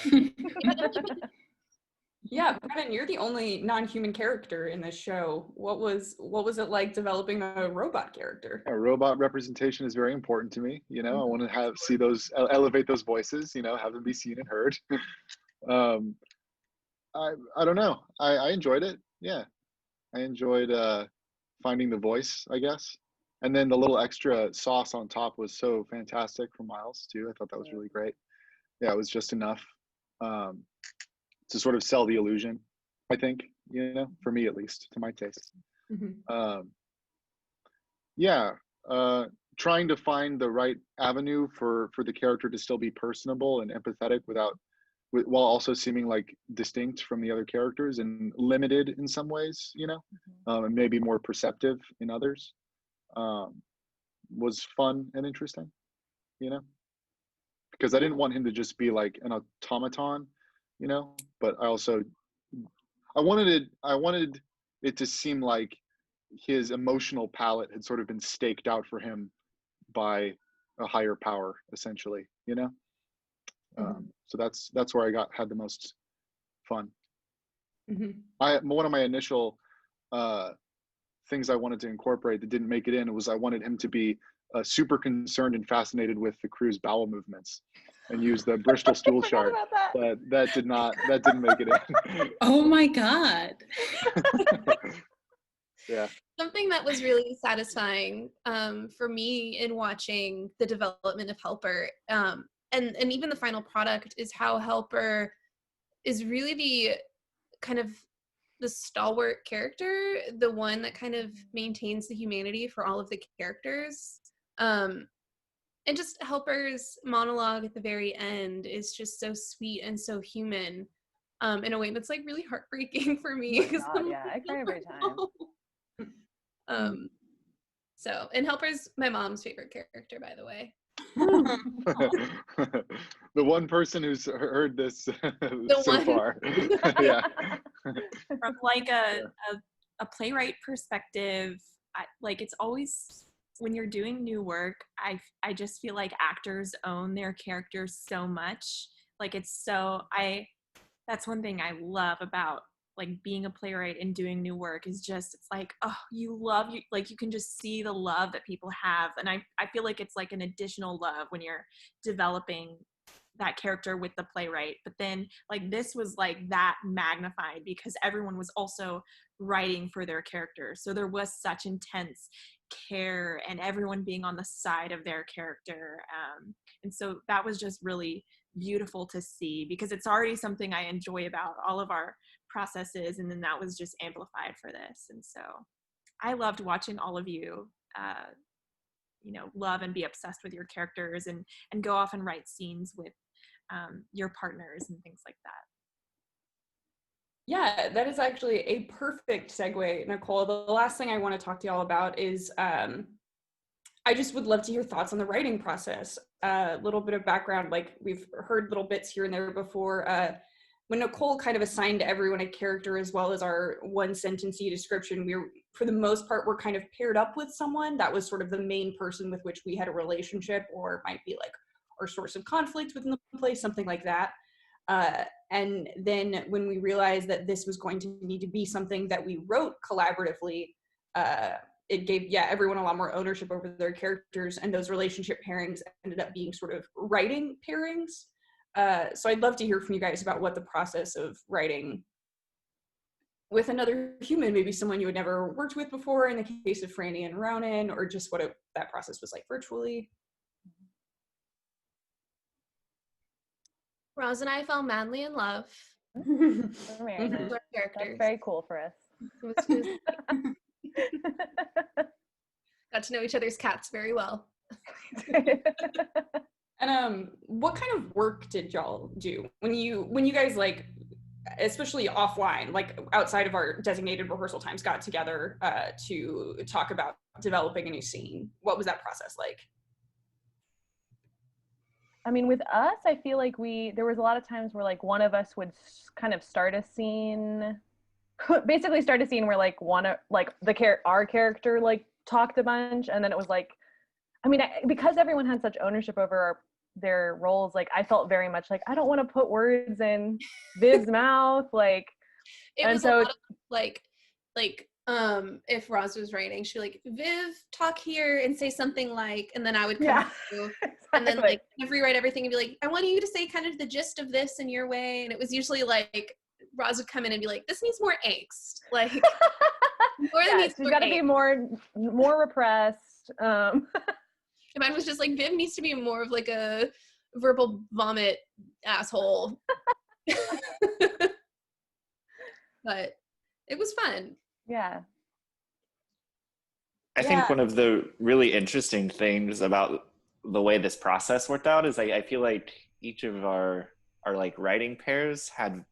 Yeah, Brennan, you're the only non-human character in this show. What was it like developing a robot character? A robot representation is very important to me. You know, I want to see those, elevate those voices. You know, have them be seen and heard. I don't know. I enjoyed it. Yeah, I enjoyed finding the voice, I guess. And then the little extra sauce on top was so fantastic from Miles too. I thought that was really great. Yeah, it was just enough to sort of sell the illusion, I think, you know, for me at least, to my taste. Yeah, trying to find the right avenue for the character to still be personable and empathetic while also seeming like distinct from the other characters and limited in some ways, and maybe more perceptive in others, was fun and interesting, because I didn't want him to just be like an automaton, but I wanted it to seem like his emotional palette had sort of been staked out for him by a higher power, essentially, so that's where I had the most fun. One of my initial things I wanted to incorporate that didn't make it in was I wanted him to be super concerned and fascinated with the crew's bowel movements and use the Bristol stool chart, but that didn't make it in. Oh my God. Yeah. Something that was really satisfying for me in watching the development of Helper, and even the final product, is how Helper is really the kind of the stalwart character, the one that kind of maintains the humanity for all of the characters. And just Helper's monologue at the very end is just so sweet and so human, in a way that's like really heartbreaking for me. I cry every time. And Helper's my mom's favorite character, by the way. The one person who's heard this so far. Yeah. From like a playwright perspective, it's always, when you're doing new work, I just feel like actors own their characters so much. That's one thing I love about like being a playwright and doing new work, is just, it's like, oh, you can just see the love that people have. And I feel like it's like an additional love when you're developing that character with the playwright. But then like this was like that magnified because everyone was also writing for their characters. So there was such intense care and everyone being on the side of their character. And so that was just really beautiful to see, because it's already something I enjoy about all of our processes, and then that was just amplified for this. And so I loved watching all of you love and be obsessed with your characters and go off and write scenes with your partners and things like that. Yeah, that is actually a perfect segue, Nicole. The last thing I want to talk to y'all about is I just would love to hear thoughts on the writing process. A little bit of background, like we've heard little bits here and there before. When Nicole kind of assigned everyone a character as well as our one sentencey description, for the most part, we're kind of paired up with someone that was sort of the main person with which we had a relationship, or might be like our source of conflict within the play, something like that. And then when we realized that this was going to need to be something that we wrote collaboratively, it gave everyone a lot more ownership over their characters, and those relationship pairings ended up being sort of writing pairings. So I'd love to hear from you guys about what the process of writing with another human, maybe someone you had never worked with before in the case of Franny and Ronan, or just what that process was like virtually. Roz and I fell madly in love. We're married. That's very cool for us. Got to know each other's cats very well. And what kind of work did y'all do when you guys, like, especially offline, like outside of our designated rehearsal times, got together to talk about developing a new scene? What was that process like? I mean, with us, I feel like there was a lot of times where like one of us would kind of start a scene where like our character like talked a bunch, and then it was like, I mean, because everyone had such ownership over their roles, like I felt very much like I don't want to put words in Viv's mouth, like. It was a lot of, like if Roz was writing, she'd be like, Viv, talk here and say something like, and then I would come through, and then like rewrite everything and be like, I want you to say kind of the gist of this in your way, and it was usually like Roz would come in and be like, this needs more angst, like she's got to be more repressed. And mine was just like, Viv needs to be more of like a verbal vomit asshole. But it was fun. Yeah. I think one of the really interesting things about the way this process worked out is I feel like each of our like writing pairs had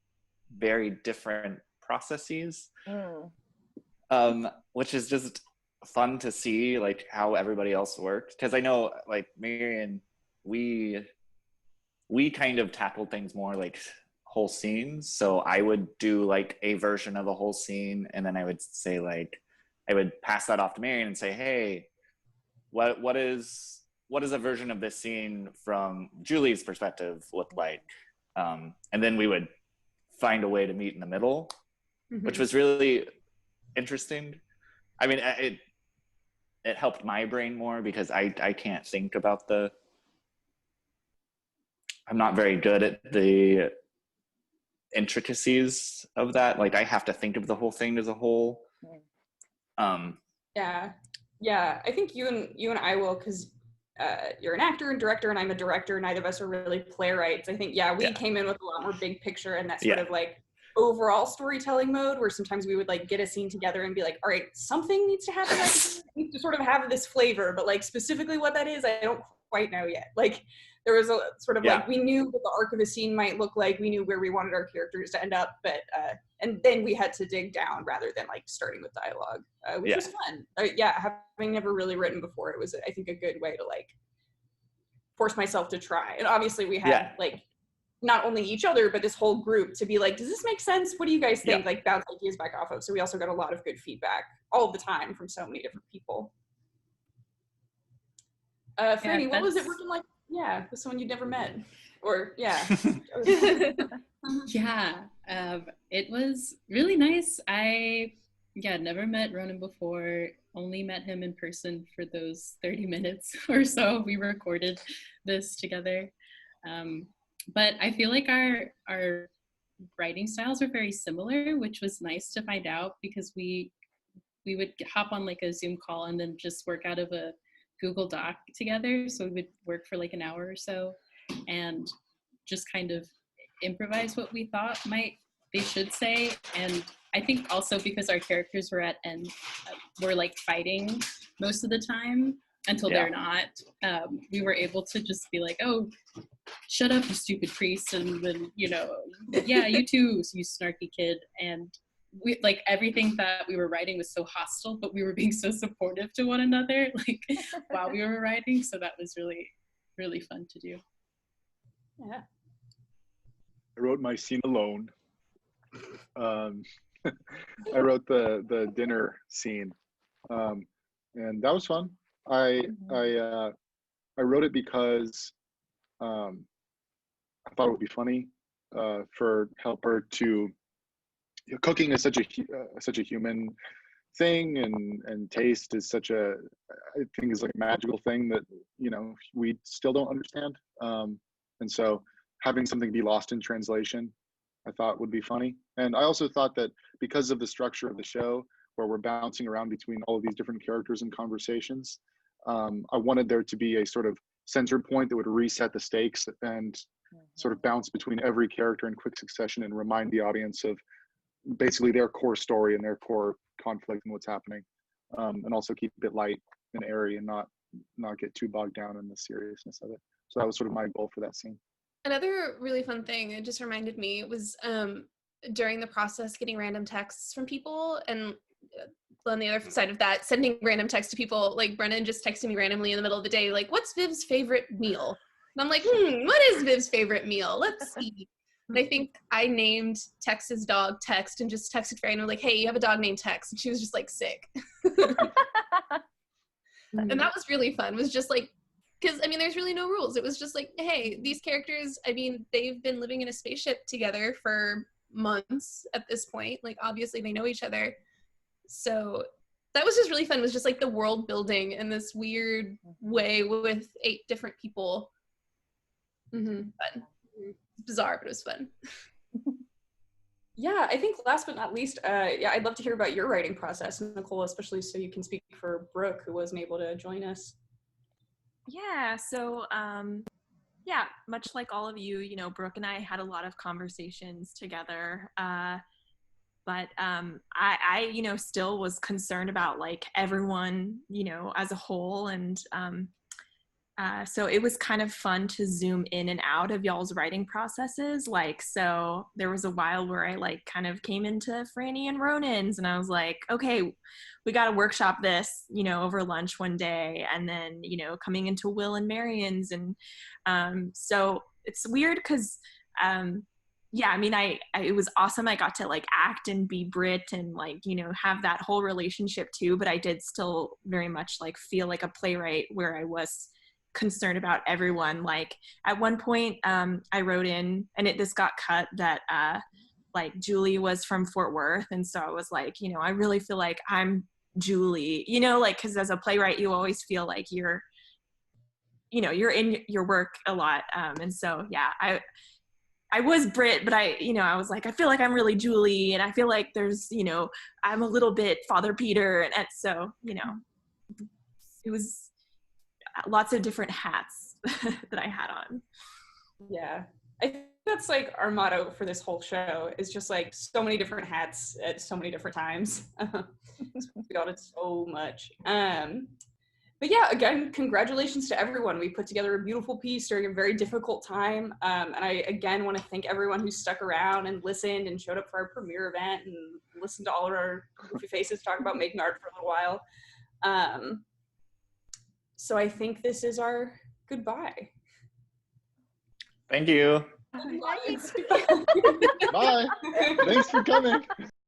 very different processes, which is just fun to see like how everybody else worked. Because I know like Marian, we kind of tackled things more like whole scenes. So I would do like a version of a whole scene, and then I would say like, I would pass that off to Marian and say, hey, what is a version of this scene from Julie's perspective look like? And then we would find a way to meet in the middle, which was really interesting. I mean, it helped my brain more because I can't think about I'm not very good at the intricacies of that. Like I have to think of the whole thing as a whole. Yeah, I think you and I will, because you're an actor and director, and I'm a director. Neither of us are really playwrights. I think we came in with a lot more big picture and that sort of like overall storytelling mode, where sometimes we would like get a scene together and be like, all right, something needs to happen. We need to sort of have this flavor, but like specifically what that is, I don't quite know yet. Like there was a sort of like, we knew what the arc of a scene might look like. We knew where we wanted our characters to end up, but and then we had to dig down rather than like starting with dialogue, which was fun. Having never really written before, it was, I think, a good way to like force myself to try. And obviously we had like not only each other, but this whole group to be like, does this make sense? What do you guys think? Like bounce ideas back off of. So we also got a lot of good feedback all the time from so many different people. Franny, what was it working like? Yeah, with someone you'd never met, or it was really nice. I never met Ronan before, only met him in person for those 30 minutes or so we recorded this together. But I feel like our writing styles are very similar, which was nice to find out, because we would hop on like a Zoom call and then just work out of a Google Doc together. So we would work for like an hour or so and just kind of improvise what we thought they should say. And I think also because our characters were were like fighting most of the time until they're not, we were able to just be like, oh, shut up, you stupid priest, and then you too, you snarky kid. And we like everything that we were writing was so hostile, but we were being so supportive to one another like while we were writing. So that was really, really fun to do. I wrote my scene alone. I wrote the dinner scene, and that was fun. I wrote it because I thought it would be funny for Helper to. Cooking is such a human thing, and taste is such a, I think, is like a magical thing that we still don't understand. And so having something be lost in translation, I thought would be funny. And I also thought that because of the structure of the show, where we're bouncing around between all of these different characters and conversations, I wanted there to be a sort of center point that would reset the stakes and sort of bounce between every character in quick succession and remind the audience of basically their core story and their core conflict and what's happening, and also keep it light and airy and not get too bogged down in the seriousness of it. So that was sort of my goal for that scene. Another really fun thing, it just reminded me, was during the process getting random texts from people, and on the other side of that, sending random texts to people. Like Brennan just texted me randomly in the middle of the day, like, what's Viv's favorite meal? And I'm like, what is Viv's favorite meal? Let's see. And I think I named Tex's dog Text and just texted Franny, like, hey, you have a dog named Tex. And she was just like sick. And that was really fun. It was just like, because I mean, there's really no rules. It was just like, hey, these characters, I mean, they've been living in a spaceship together for months at this point. Like, obviously they know each other. So that was just really fun. It was just like the world building in this weird way with 8 different people. Fun. Bizarre, but it was fun. I think last but not least, I'd love to hear about your writing process, Nicole, especially so you can speak for Brooke, who wasn't able to join us. Yeah, so much like all of you, Brooke and I had a lot of conversations together. But I still was concerned about like everyone, as a whole. And so it was kind of fun to zoom in and out of y'all's writing processes. Like, so there was a while where I like kind of came into Franny and Ronan's and I was like, okay, we got to workshop this, over lunch one day. And then, coming into Will and Marian's. And so it's weird because, it was awesome. I got to like act and be Britt and like, have that whole relationship too. But I did still very much like feel like a playwright where I was concerned about everyone. Like at one point I wrote in, and this got cut, that like Julie was from Fort Worth. And so I was like, I really feel like I'm Julie, like, because as a playwright, you always feel like you're in your work a lot. And so, yeah, I was Britt, but I was like, I feel like I'm really Julie, and I feel like there's, I'm a little bit Father Peter. And so, it was lots of different hats that I had on. Yeah. I think that's like our motto for this whole show, is just like so many different hats at so many different times. We got it so much. But yeah, again, congratulations to everyone. We put together a beautiful piece during a very difficult time. And I, again, want to thank everyone who stuck around and listened and showed up for our premiere event and listened to all of our goofy faces talk about making art for a little while. So I think this is our goodbye. Thank you. Bye. Thanks for coming.